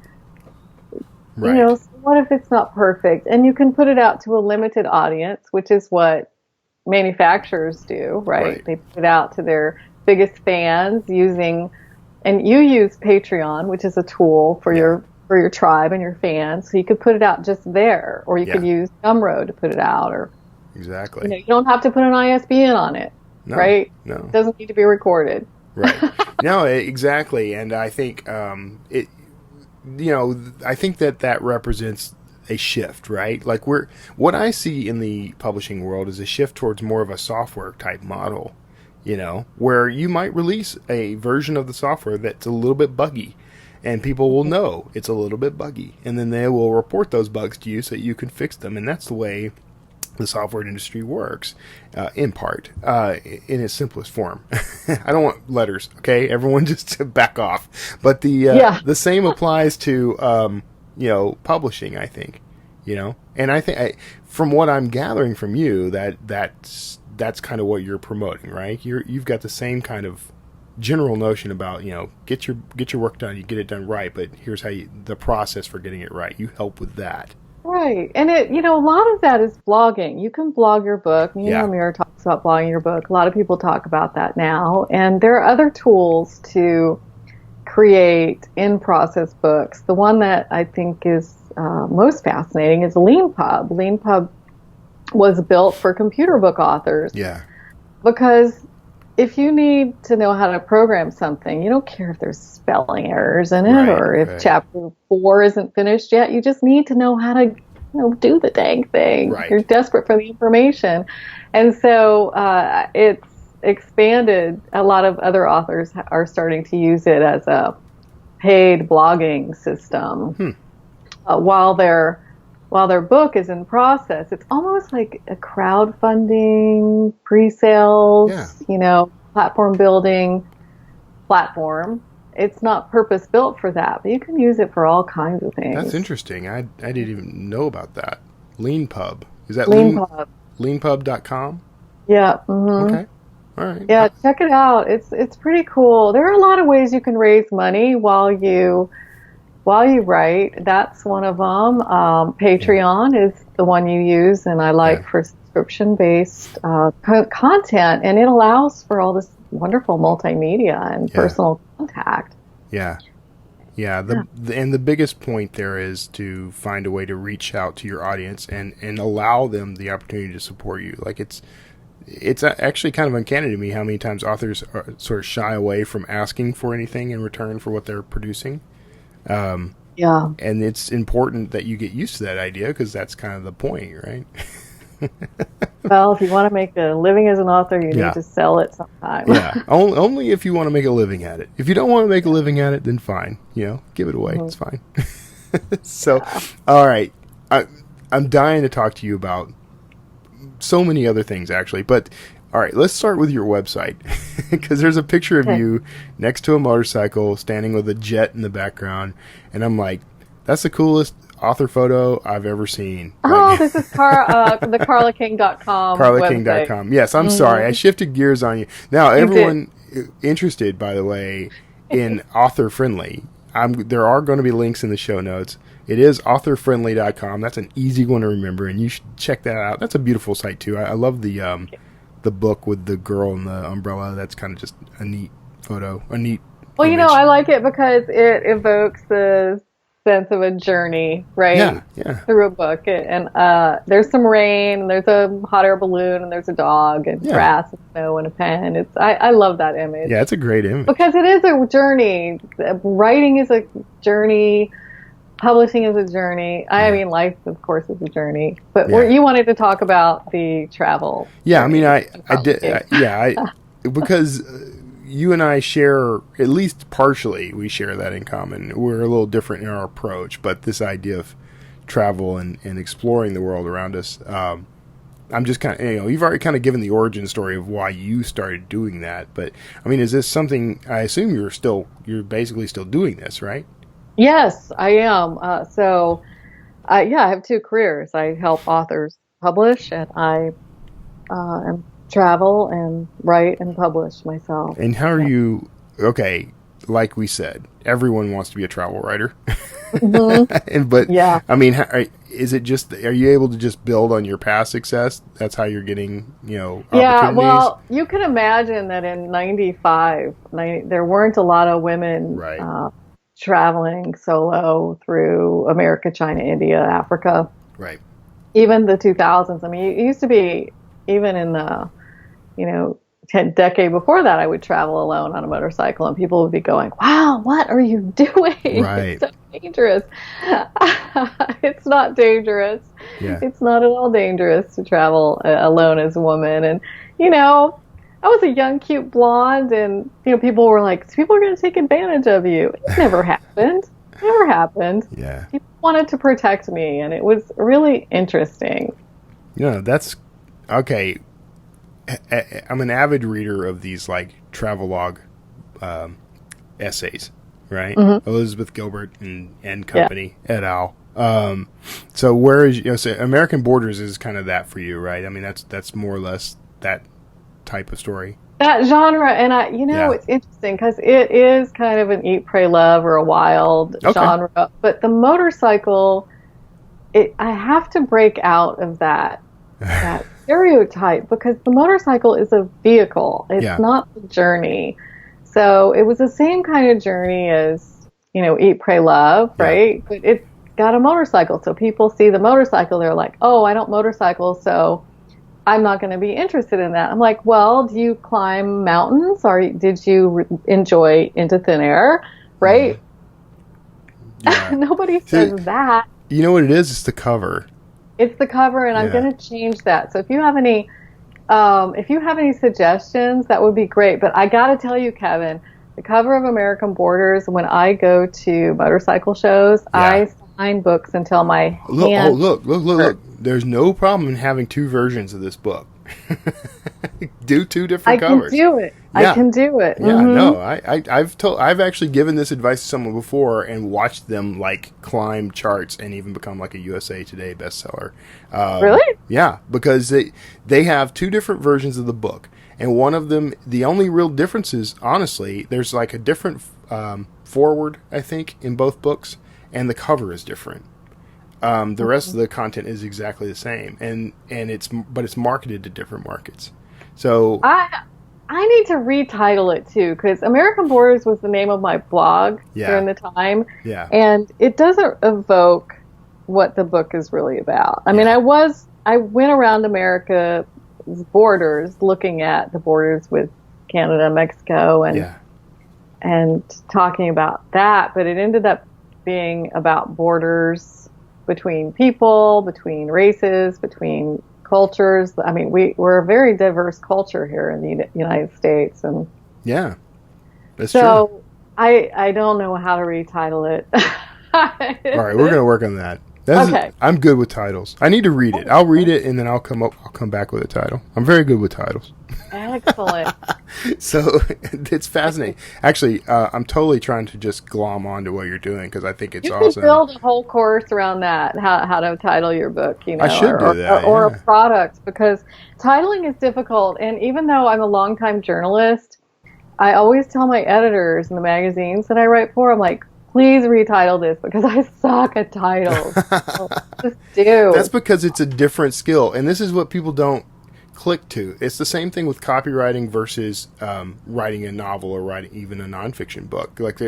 Right. So what if it's not perfect? And you can put it out to a limited audience, which is what manufacturers do, right? They put it out to their biggest fans and you use Patreon, which is a tool for your tribe and your fans. So you could put it out just there, or you could use Gumroad to put it out, or exactly. You don't have to put an ISBN on it, right? No, it doesn't need to be recorded. Right. No, exactly. And I think it. I think that represents a shift, right? Like what I see in the publishing world is a shift towards more of a software type model. Where you might release a version of the software that's a little bit buggy, and people will know it's a little bit buggy, and then they will report those bugs to you so that you can fix them. And that's the way the software industry works, in part, in its simplest form. I don't want letters, okay? Everyone just back off. But the same applies to, publishing, I think, And I think, from what I'm gathering from you, that's kind of what you're promoting, right? You've got the same kind of general notion about, get your work done, you get it done right, but here's how the process for getting it right. You help with that. Right. And a lot of that is blogging. You can blog your book. Mirror talks about blogging your book. A lot of people talk about that now. And there are other tools to create in-process books. The one that I think is most fascinating is LeanPub. LeanPub was built for computer book authors. Yeah. Because if you need to know how to program something, you don't care if there's spelling errors in it or if chapter 4 isn't finished yet. You just need to know how to do the dang thing. Right. You're desperate for the information. And so it's expanded. A lot of other authors are starting to use it as a paid blogging system while their book is in process. It's almost like a crowdfunding, pre-sales, platform building platform. It's not purpose built for that, but you can use it for all kinds of things. That's interesting. I didn't even know about that. LeanPub. Is that LeanPub? LeanPub.com? Yeah. Mm-hmm. Okay. All right. Yeah, check it out. It's pretty cool. There are a lot of ways you can raise money while you write. That's one of them. Patreon is the one you use, and I like for subscription-based content, and it allows for all this wonderful multimedia and personal contact. Yeah. Yeah. And the biggest point there is to find a way to reach out to your audience and allow them the opportunity to support you. Like it's actually kind of uncanny to me how many times authors are sort of shy away from asking for anything in return for what they're producing. And it's important that you get used to that idea because that's kind of the point, right? Well, if you want to make a living as an author, you need to sell it sometime. Yeah, only if you want to make a living at it. If you don't want to make a living at it, then fine. Give it away. It's fine. So, all right. I'm dying to talk to you about so many other things, actually. But, all right, let's start with your website. Because there's a picture of you next to a motorcycle standing with a jet in the background. And I'm like, that's the coolest author photo I've ever seen. This is the CarlaKing.com CarlaKing.com. Yes, I'm sorry. I shifted gears on you. Now, everyone interested, by the way, in author-friendly, there are going to be links in the show notes. It is authorfriendly.com. That's an easy one to remember, and you should check that out. That's a beautiful site, too. I love the book with the girl and the umbrella. That's kind of just a neat photo, a neat image. I like it because it evokes the sense of a journey, right? Yeah. Through a book. And there's some rain, and there's a hot air balloon, and there's a dog, and grass, and snow, and a pen. I love that image. Yeah, it's a great image. Because it is a journey. Writing is a journey. Publishing is a journey. I mean, life, of course, is a journey. But you wanted to talk about the travel. Yeah, I mean, I did. Because you and I share, at least partially, we share that in common. We're a little different in our approach, but this idea of travel and exploring the world around us, I'm just kind of, you've already kind of given the origin story of why you started doing that. But, I mean, is this something, I assume you're basically still doing this, right? Yes, I am. I have two careers. I help authors publish, and I travel and write and publish myself. And how are you? Okay, like we said, everyone wants to be a travel writer. Mm-hmm. I mean, is it just? Are you able to just build on your past success? That's how you're getting, opportunities? Yeah, well, you can imagine that in '95, there weren't a lot of women. Right. Traveling solo through America, China, India, Africa. Right. Even the 2000s. I mean, it used to be, even in the, decade before that, I would travel alone on a motorcycle, and people would be going, "Wow, what are you doing? Right. It's so dangerous." It's not dangerous. Yeah. It's not at all dangerous to travel alone as a woman. And, you know, I was a young, cute blonde, and, you know, people were like, people are going to take advantage of you. It never happened. It never happened. Yeah. People wanted to protect me, and it was really interesting. Yeah, that's okay. I'm an avid reader of these like travelogue essays, right? Mm-hmm. Elizabeth Gilbert and company et al. So where is, you know, so American Borders is kind of that for you, right? I mean, that's more or less that type of story. That genre, and you know, it's interesting because it is kind of an eat, pray, love, or a wild genre. But the motorcycle, I have to break out of that stereotype, because the motorcycle is a vehicle. It's not the journey. So it was the same kind of journey as, you know, Eat, Pray, Love, right? But it's got a motorcycle. So people see the motorcycle, they're like, oh, I don't motorcycle, so I'm not going to be interested in that. I'm like, well, do you climb mountains, or did you enjoy Into Thin Air, right? Yeah. Nobody says that. You know what it is? It's the cover. It's the cover, and I'm going to change that. So if you have any suggestions, that would be great. But I got to tell you, Kevin, the cover of American Borders, when I go to motorcycle shows, I sign books until my hand. Look. There's no problem in having two versions of this book. Do two different covers. I can do it. Yeah. I can do it. Yeah, no, I've actually given this advice to someone before and watched them like climb charts and even become like a USA Today bestseller. Really? Yeah, because they have two different versions of the book, and one of them, the only real difference is, honestly, there's like a different forward, I think, in both books, and the cover is different. The rest of the content is exactly the same, and it's marketed to different markets. So I need to retitle it too, because American Borders was the name of my blog during the time, and it doesn't evoke what the book is really about. I mean, I went around America's borders, looking at the borders with Canada, Mexico, and talking about that, but it ended up being about borders between people, between races, between cultures. I mean, we're a very diverse culture here in the United States, and that's so true. I don't know how to retitle it. All right, we're gonna work on that. Okay. I'm good with titles. I need to read it. I'll read it and then I'll come back with a title. I'm very good with titles. Excellent. So it's fascinating. Actually, I'm totally trying to just glom onto what you're doing because I think it's awesome. You could build a whole course around that, how to title your book, you know, I should do that, or a product, because titling is difficult. And even though I'm a longtime journalist, I always tell my editors in the magazines that I write for, I'm like, please retitle this because I suck at titles. Just do. That's because it's a different skill, and this is what people don't click to. It's the same thing with copywriting versus writing a novel or writing even a nonfiction book. Like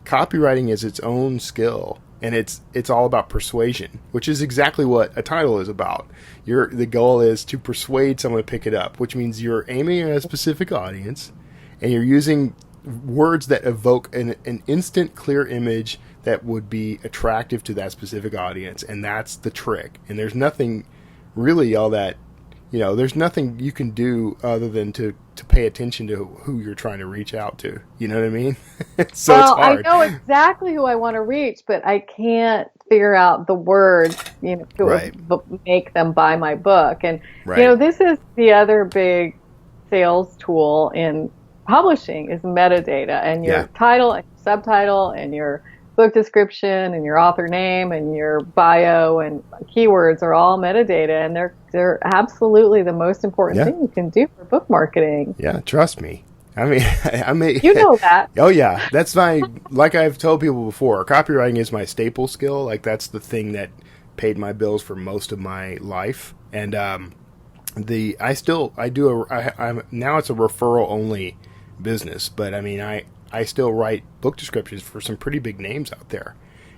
copywriting is its own skill, and it's all about persuasion, which is exactly what a title is about. The goal is to persuade someone to pick it up, which means you're aiming at a specific audience, and you're using words that evoke an instant, clear image that would be attractive to that specific audience, and that's the trick. And there's nothing really all that, there's nothing you can do other than to pay attention to who you're trying to reach out to. You know what I mean? It's hard. I know exactly who I want to reach, but I can't figure out the words, to make them buy my book. And, this is the other big sales tool in publishing is metadata, and your title and your subtitle and your book description and your author name and your bio and keywords are all metadata, and they're absolutely the most important thing you can do for book marketing. Yeah, trust me. I mean, you know that. Oh yeah, that's like I've told people before, copywriting is my staple skill. Like that's the thing that paid my bills for most of my life, and now it's a referral only business, but I mean I still write book descriptions for some pretty big names out there,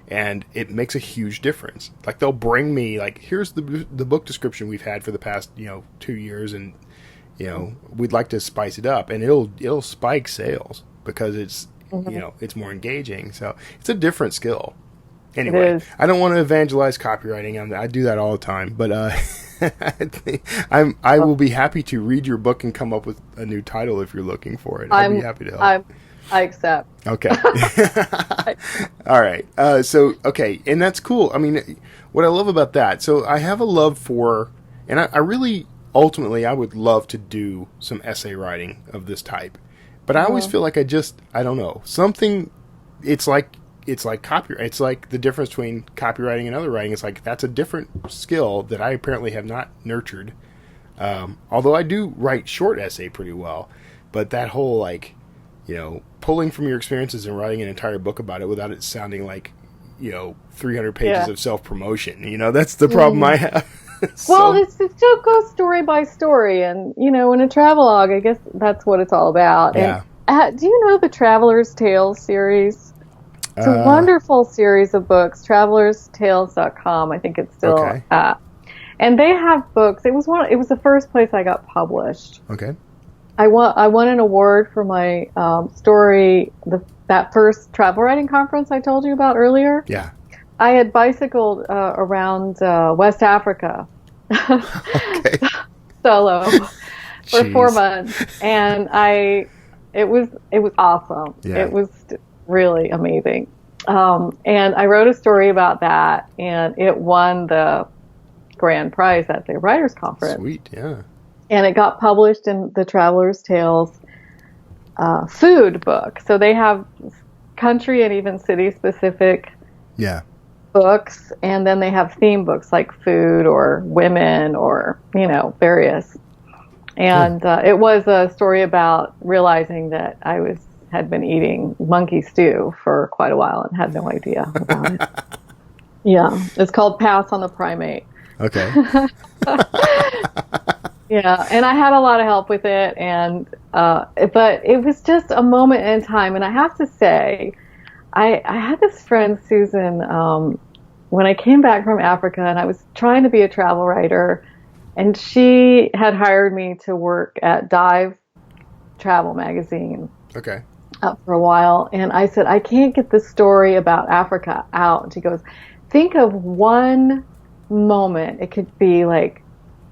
and it makes a huge difference. Like they'll bring me here's the book description we've had for the past 2 years, and we'd like to spice it up, and it'll spike sales because it's it's more engaging. So it's a different skill. Anyway, I don't want to evangelize copywriting. I do that all the time, but I will be happy to read your book and come up with a new title if you're looking for it. I'd be happy to help. I accept. Okay. All right. And that's cool. I mean, what I love about that, so I have a love for, and I really, ultimately, I would love to do some essay writing of this type. But I always feel like I don't know, something, it's like copyright. It's like the difference between copywriting and other writing. It's like that's a different skill that I apparently have not nurtured. Although I do write short essay pretty well, but that whole pulling from your experiences and writing an entire book about it without it sounding like 300 pages of self-promotion. That's the problem I have. Well, it still goes story by story, and in a travelogue, I guess that's what it's all about. Yeah. And, do you know the Traveler's Tales series? It's a wonderful series of books, travelerstales.com. I think it's still at. And they have books. It was the first place I got published. Okay. I won an award for my story, that first travel writing conference I told you about earlier. Yeah. I had bicycled around West Africa solo for 4 months, and it was awesome. Yeah. It was really amazing. And I wrote a story about that, and it won the grand prize at the Writers Conference. Sweet, yeah. And it got published in the Traveler's Tales food book. So they have country and even city-specific books, and then they have theme books like food or women or, various. And it was a story about realizing that I had been eating monkey stew for quite a while and had no idea about it. Yeah, it's called Pass on the Primate. Okay. Yeah, and I had a lot of help with it, and but it was just a moment in time. And I have to say, I had this friend, Susan, when I came back from Africa, and I was trying to be a travel writer, and she had hired me to work at Dive Travel magazine. Okay. For a while, and I said, I can't get this story about Africa out. And she goes, think of one moment. It could be like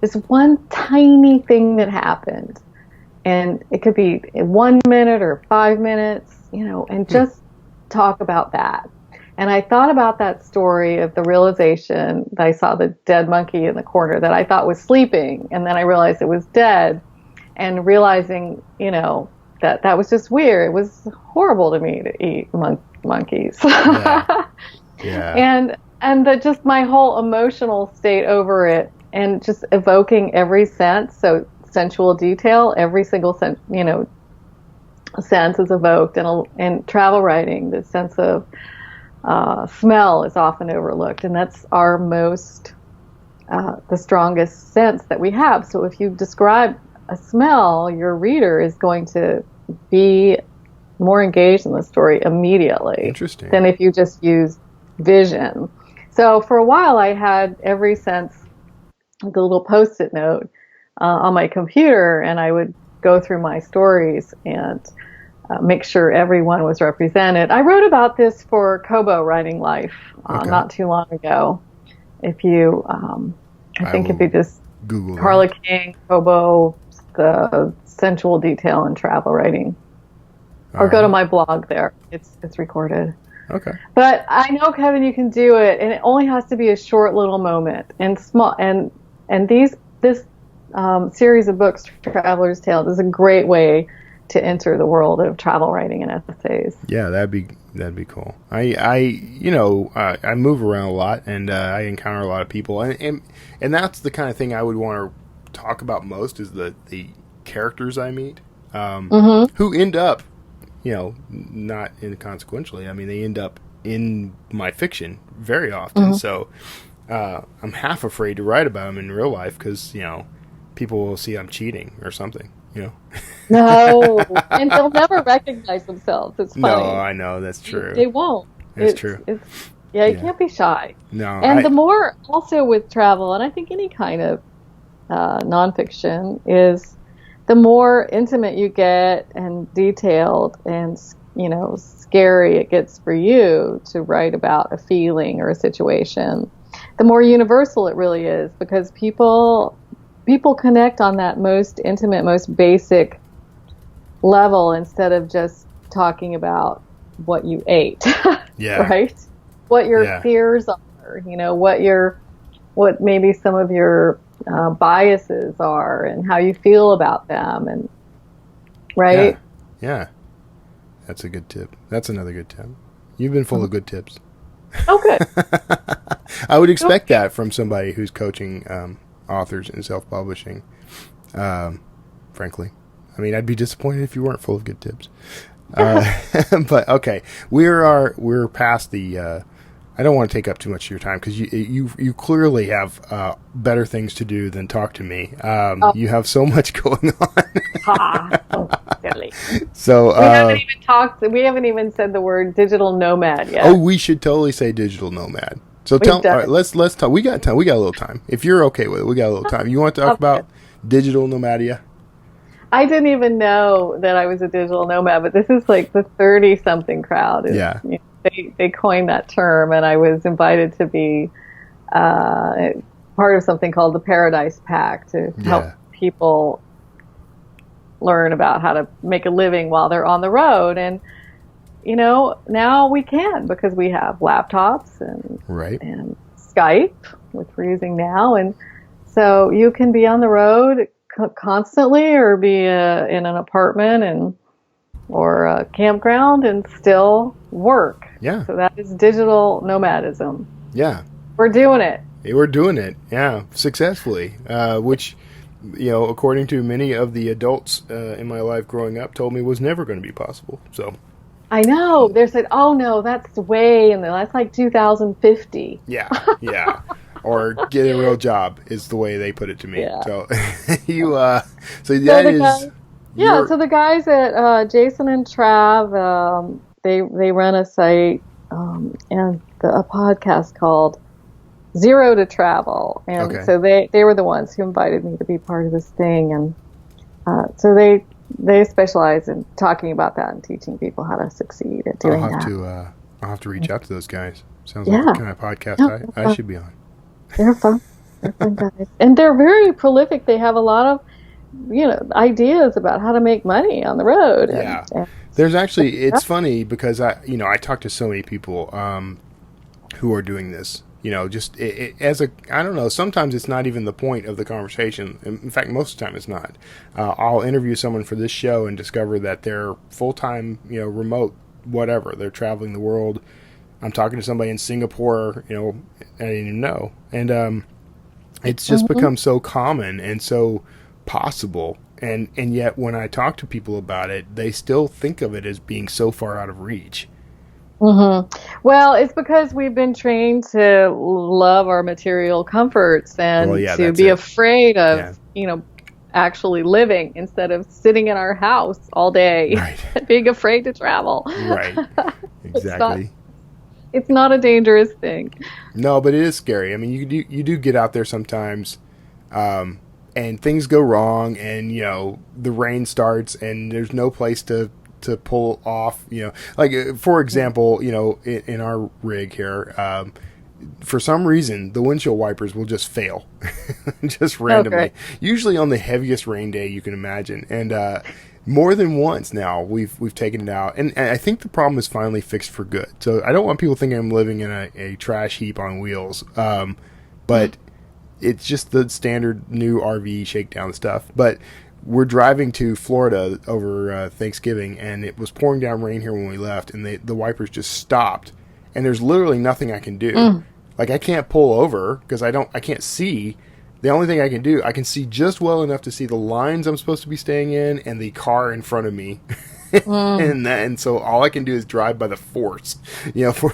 this one tiny thing that happened, and it could be 1 minute or 5 minutes, and just talk about that. And I thought about that story of the realization that I saw the dead monkey in the corner that I thought was sleeping, and then I realized it was dead, and realizing, that was just weird. It was horrible to me to eat monkeys. Yeah. Yeah. And just my whole emotional state over it, and just evoking every sense. So sensual detail, every single sense is evoked. And in travel writing, the sense of smell is often overlooked, and that's our most the strongest sense that we have. So if you describe a smell, your reader is going to be more engaged in the story immediately than if you just use vision. So for a while I had every sense, the little post-it note on my computer, and I would go through my stories and make sure everyone was represented. I wrote about this for Kobo Writing Life not too long ago. If you, I think if you just Google Carla King, Kobo, the sensual detail in travel writing, or go to my blog there. It's recorded. Okay. But I know, Kevin, you can do it, and it only has to be a short little moment and small. And this series of books, Traveler's Tales, is a great way to enter the world of travel writing and essays. Yeah, that'd be cool. I move around a lot, and I encounter a lot of people, and that's the kind of thing I would want to talk about most is the characters I meet, who end up, not inconsequentially. I mean, they end up in my fiction very often. So I'm half afraid to write about them in real life because people will see I'm cheating or something. No, and they'll never recognize themselves. It's funny. No, I know, that's true. They won't. It's true. You can't be shy. No, and the more also with travel, and I think any kind of nonfiction, is the more intimate you get and detailed and, scary it gets for you to write about a feeling or a situation, the more universal it really is, because people connect on that most intimate, most basic level instead of just talking about what you ate. Yeah. Right? What your fears are, what maybe some of your biases are and how you feel about them, and right? Yeah. That's a good tip. That's another good tip. You've been full of good tips. Oh, good. I would expect that from somebody who's coaching authors in self-publishing. Frankly, I mean, I'd be disappointed if you weren't full of good tips. But okay, we're past the. I don't want to take up too much of your time because you clearly have better things to do than talk to me. You have so much going on. Silly. So we haven't even talked. We haven't even said the word digital nomad yet. Oh, we should totally say digital nomad. So all right, let's talk. We got time. We got a little time. If you're okay with it, we got a little time. You want to talk about digital nomadia? I didn't even know that I was a digital nomad, but this is like the 30-something crowd. They coined that term, and I was invited to be part of something called the Paradise Pact to help people learn about how to make a living while they're on the road. And now we can, because we have laptops and Skype, which we're using now, and so you can be on the road constantly, or be in an apartment or a campground and still work. Yeah. So that is digital nomadism. Yeah. We're doing it. We're doing it. Yeah, successfully. Which, according to many of the adults in my life growing up, told me was never going to be possible. So. I know. They said, "Oh no, that's way in there. That's like 2050." Yeah. Or get a real job is the way they put it to me. Yeah. So so the guys at Jason and Trav, they run a site and a podcast called Zero to Travel, and so they were the ones who invited me to be part of this thing, and so they specialize in talking about that and teaching people how to succeed at doing that. I'll have to reach out to those guys. Sounds like the kind of podcast I should be on. They're fun. They're fun guys. And they're very prolific. They have a lot of, ideas about how to make money on the road. And there's actually, it's funny because I talk to so many people who are doing this, just I don't know, sometimes it's not even the point of the conversation. In fact, most of the time it's not. I'll interview someone for this show and discover that they're full-time, remote, whatever. They're traveling the world. I'm talking to somebody in Singapore, I didn't even know. And it's just become so common and so possible. And yet when I talk to people about it, they still think of it as being so far out of reach. Mm-hmm. Well, it's because we've been trained to love our material comforts and to be afraid of, actually living instead of sitting in our house all day, being afraid to travel. Right. Exactly. It's not a dangerous thing. No, but it is scary. I mean, you do get out there sometimes, and things go wrong, and the rain starts, and there's no place to pull off. Like for example, in our rig here, for some reason the windshield wipers will just fail, just randomly. Usually on the heaviest rain day you can imagine, and more than once now we've taken it out, and I think the problem is finally fixed for good. So I don't want people thinking I'm living in a trash heap on wheels, but it's just the standard new RV shakedown stuff. But we're driving to Florida over Thanksgiving, and it was pouring down rain here when we left, and the wipers just stopped, and there's literally nothing I can do. Like I can't pull over because I can't see. The only thing I can do, I can see just well enough to see the lines I'm supposed to be staying in and the car in front of me. And so all I can do is drive by the force,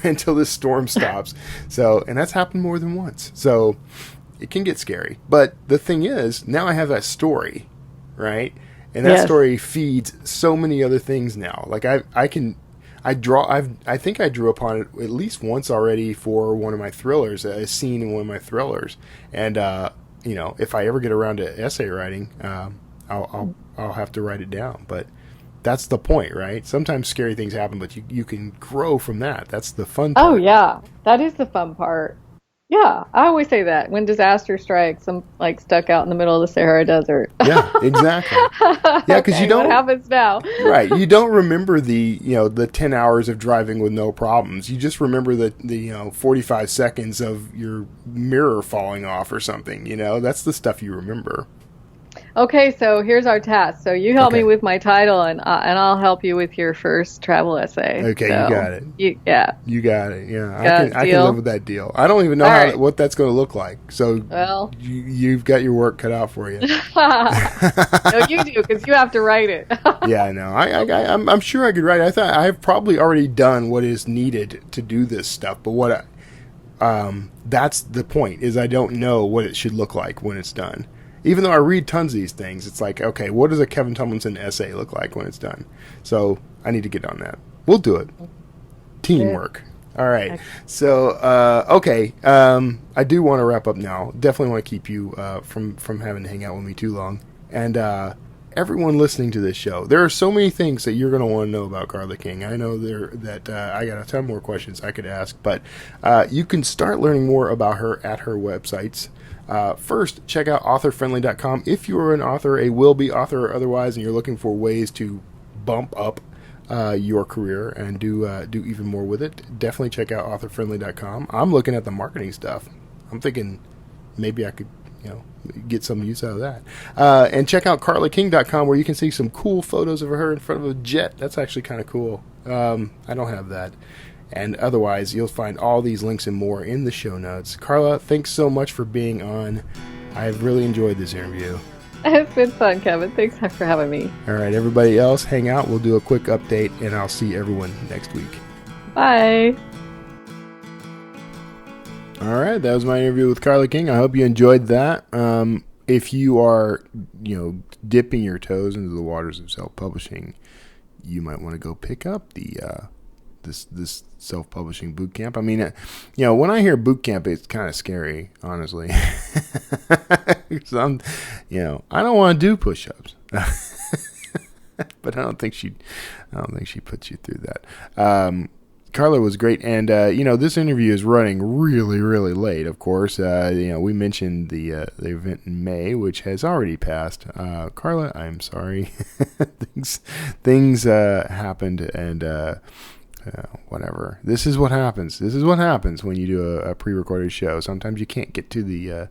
until this storm stops. So, and that's happened more than once. So it can get scary. But the thing is, now I have that story, right? And that story feeds so many other things now. Like I think I drew upon it at least once already for one of my thrillers, a scene in one of my thrillers. And, if I ever get around to essay writing, I'll have to write it down. But that's the point, right? Sometimes scary things happen, but you can grow from that. That's the fun part. Oh, yeah. That is the fun part. Yeah, I always say that when disaster strikes, I'm like stuck out in the middle of the Sahara Desert. Yeah, exactly. Yeah, because Okay, you don't. what happens now? Right, you don't remember the 10 hours of driving with no problems. You just remember the 45 seconds of your mirror falling off or something. That's the stuff you remember. Okay, so here's our task. So you help Okay. me with my title, and I'll help you with your first travel essay. Okay, So, you got it. Yeah. You got it. Yeah, Got I can deal? live with that deal. I don't even know All right. what that's going to look like. So Well, you've got your work cut out for you. no, you do because you have to write it. Yeah, I know. I'm sure I could write. I thought I've probably already done what is needed to do this stuff. But that's the point, is I don't know what it should look like when it's done. Even though I read tons of these things, it's like, okay, what does a Kevin Tomlinson essay look like when it's done? So I need to get on that. We'll do it. Teamwork. All right. So, okay. I do want to wrap up now. Definitely want to keep you from having to hang out with me too long. And everyone listening to this show, there are so many things that you're going to want to know about Carla King. I know that I got a ton more questions I could ask, but you can start learning more about her at her websites. First, check out authorfriendly.com. If you are an author, a will-be author or otherwise, and you're looking for ways to bump up your career and do even more with it, definitely check out authorfriendly.com. I'm looking at the marketing stuff. I'm thinking maybe I could, get some use out of that. And check out carlaking.com, where you can see some cool photos of her in front of a jet. That's actually kind of cool. I don't have that. And otherwise, you'll find all these links and more in the show notes. Carla, thanks so much for being on. I've really enjoyed this interview. It's been fun, Kevin. Thanks for having me. All right, everybody else, hang out. We'll do a quick update, and I'll see everyone next week. Bye. All right, that was my interview with Carla King. I hope you enjoyed that. If you are, dipping your toes into the waters of self-publishing, you might want to go pick up the this self-publishing boot camp. I mean, when I hear boot camp, it's kind of scary, honestly. 'Cause I don't want to do push-ups, but I don't think she puts you through that. Carla was great, and this interview is running really, really late. Of course, we mentioned the event in May, which has already passed. Carla, I'm sorry, things happened, and whatever. This is what happens. This is what happens when you do a pre-recorded show. Sometimes you can't get to the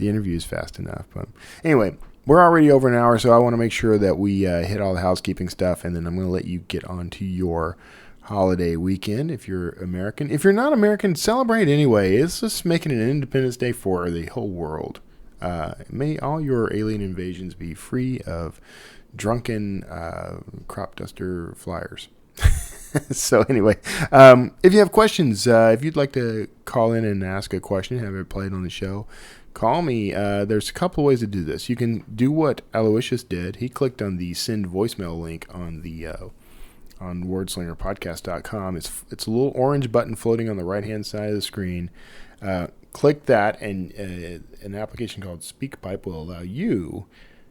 interviews fast enough. But anyway, we're already over an hour, so I want to make sure that we hit all the housekeeping stuff, and then I'm going to let you get on to your holiday weekend if you're American. If you're not American, celebrate anyway. It's just making an Independence Day for the whole world. May all your alien invasions be free of drunken crop duster flyers. So anyway, if you have questions, if you'd like to call in and ask a question, have it played on the show, call me. There's a couple of ways to do this. You can do what Aloysius did. He clicked on the send voicemail link on the on wordslingerpodcast.com. It's a little orange button floating on the right-hand side of the screen. Click that, and an application called SpeakPipe will allow you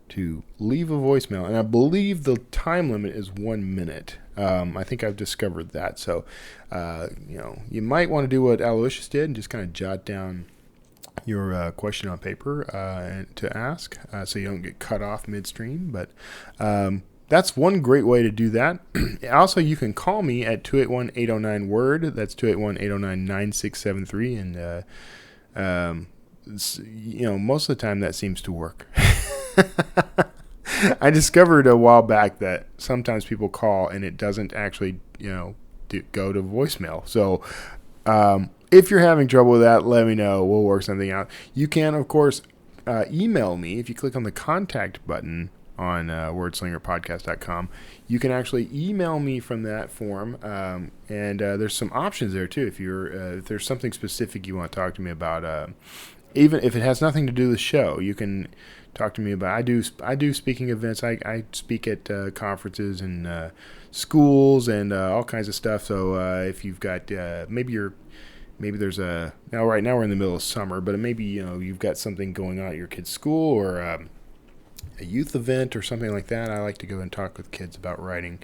to leave a voicemail. And I believe the time limit is 1 minute. I think I've discovered that. So, you might want to do what Aloysius did and just kind of jot down your question on paper to ask so you don't get cut off midstream. But that's one great way to do that. Also, you can call me at 281-809-WORD. That's 281-809-9673. And, most of the time that seems to work. I discovered a while back that sometimes people call and it doesn't actually, go to voicemail. So if you're having trouble with that, let me know. We'll work something out. You can, of course, email me. If you click on the contact button on wordslingerpodcast.com, you can actually email me from that form. And there's some options there too. If there's something specific you want to talk to me about, even if it has nothing to do with the show, you can talk to me about. I do speaking events. I speak at conferences and schools and all kinds of stuff. So if you've got maybe there's right now we're in the middle of summer, but maybe you've got something going on at your kid's school, or youth event or something like that, I like to go and talk with kids about writing.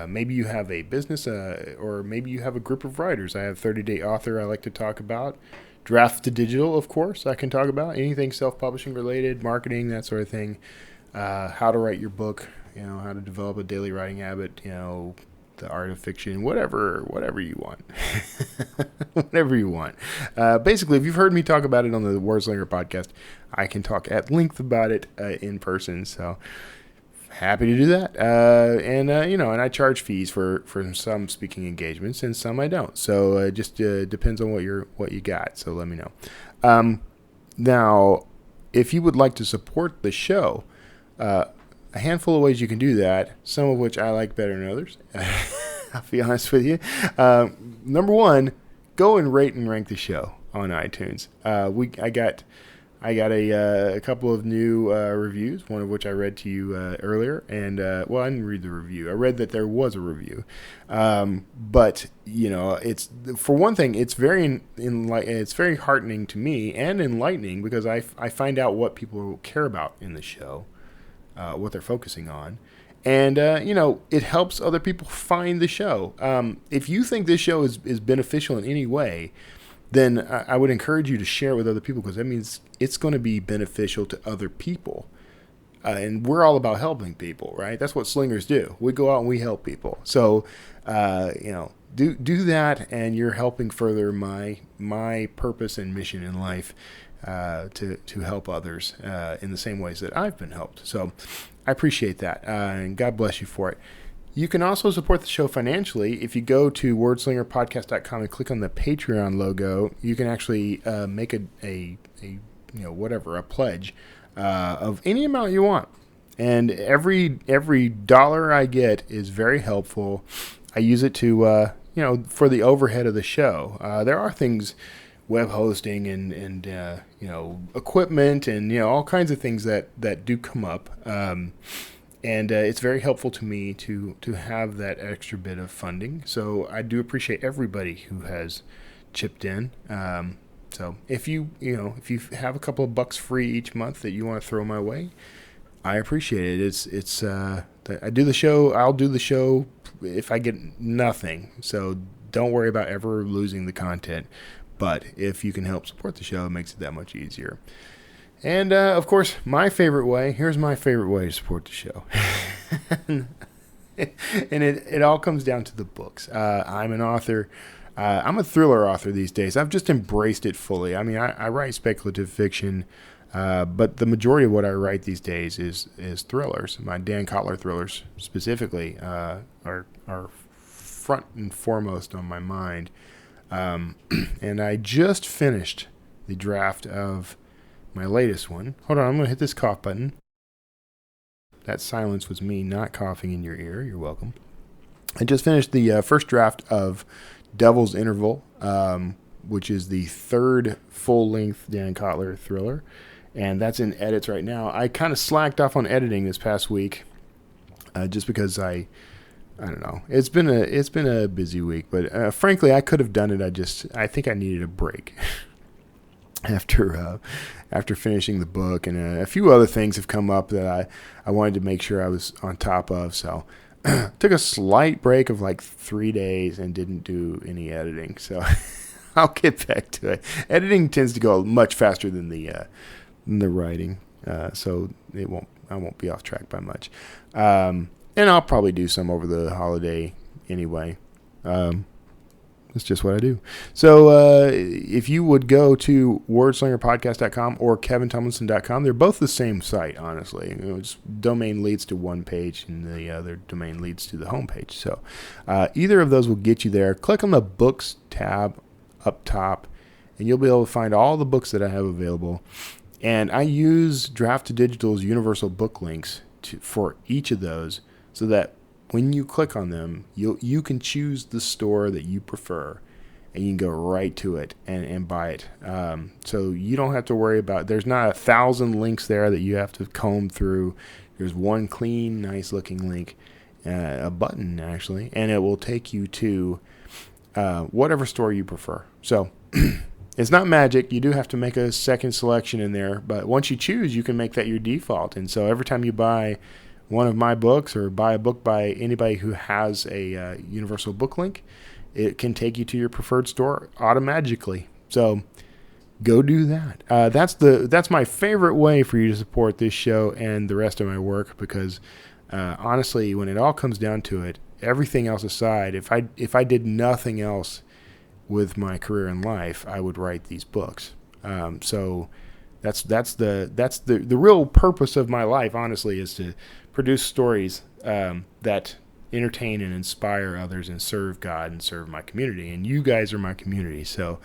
Maybe you have a business, or maybe you have a group of writers. I have 30-Day Author I like to talk about. Draft to Digital, of course, I can talk about. Anything self-publishing related, marketing, that sort of thing. How to write your book, how to develop a daily writing habit, the art of fiction, whatever you want. Whatever you want. Basically, if you've heard me talk about it on the Wordslinger podcast, I can talk at length about it in person. So happy to do that. And I charge fees for some speaking engagements and some I don't. So it just depends on what you got. So let me know. Now, if you would like to support the show, a handful of ways you can do that, some of which I like better than others. I'll be honest with you. Number one, go and rate and rank the show on iTunes. I got a couple of new reviews, one of which I read to you earlier. And, I didn't read the review. I read that there was a review. But, it's, for one thing, it's it's very heartening to me and enlightening because I find out what people care about in the show, what they're focusing on. And, it helps other people find the show. If you think this show is beneficial in any way, then I would encourage you to share it with other people because that means it's going to be beneficial to other people. And we're all about helping people, right? That's what slingers do. We go out and we help people. So, do that, and you're helping further my purpose and mission in life to help others in the same ways that I've been helped. So I appreciate that, and God bless you for it. You can also support the show financially. If you go to wordslingerpodcast.com and click on the Patreon logo, you can actually make a pledge of any amount you want. And every dollar I get is very helpful. I use it to for the overhead of the show. There are things, web hosting and equipment and all kinds of things that do come up. And it's very helpful to me to have that extra bit of funding. So I do appreciate everybody who has chipped in. So if you have a couple of bucks free each month that you want to throw my way, I appreciate it. It's I do the show. I'll do the show if I get nothing. So don't worry about ever losing the content. But if you can help support the show, it makes it that much easier. And, of course, here's my favorite way to support the show. And it all comes down to the books. I'm an author. I'm a thriller author these days. I've just embraced it fully. I mean, I write speculative fiction, but the majority of what I write these days is thrillers. My Dan Kotler thrillers, specifically, are front and foremost on my mind. And I just finished the draft of my latest one. Hold on, I'm going to hit this cough button. That silence was me not coughing in your ear. You're welcome. I just finished the first draft of Devil's Interval, which is the third full-length Dan Kotler thriller, and that's in edits right now. I kind of slacked off on editing this past week, just because I don't know. It's been a busy week, but frankly, I could have done it. I think I needed a break. After finishing the book, and a few other things have come up that I wanted to make sure I was on top of. So took a slight break of like 3 days and didn't do any editing. So I'll get back to it. Editing tends to go much faster than the writing, so I won't be off track by much. And I'll probably do some over the holiday anyway. It's just what I do. So if you would go to wordslingerpodcast.com or kevintomlinson.com, they're both the same site, honestly. Domain leads to one page and the other domain leads to the home page. So either of those will get you there. Click on the books tab up top, and you'll be able to find all the books that I have available. And I use Draft to Digital's universal book links for each of those so that when you click on them, you can choose the store that you prefer, and you can go right to it and buy it. So you don't have to worry about, there's not 1,000 links there that you have to comb through. There's one clean, nice looking link, a button actually, and it will take you to whatever store you prefer. So It's not magic. You do have to make a second selection in there, but once you choose, you can make that your default. And so every time you buy one of my books or buy a book by anybody who has a universal book link, it can take you to your preferred store automatically. So go do that. That's my favorite way for you to support this show and the rest of my work, because honestly, when it all comes down to it, everything else aside, if I did nothing else with my career in life, I would write these books. So that's the real purpose of my life, honestly, is to produce stories that entertain and inspire others and serve God and serve my community. And you guys are my community. So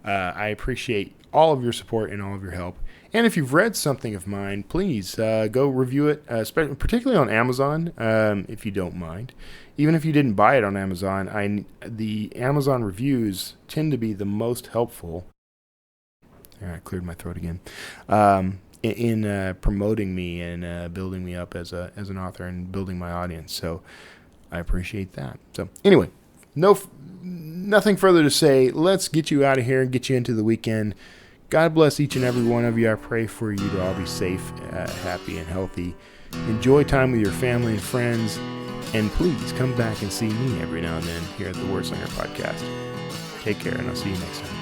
I appreciate all of your support and all of your help. And if you've read something of mine, please go review it, particularly on Amazon, if you don't mind. Even if you didn't buy it on Amazon, the Amazon reviews tend to be the most helpful. I cleared my throat again. In promoting me and building me up as an author and building my audience. So I appreciate that. So anyway, nothing further to say. Let's get you out of here and get you into the weekend. God bless each and every one of you. I pray for you to all be safe, happy, and healthy. Enjoy time with your family and friends. And please come back and see me every now and then here at the Word Slinger Podcast. Take care, and I'll see you next time.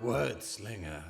Word Slinger.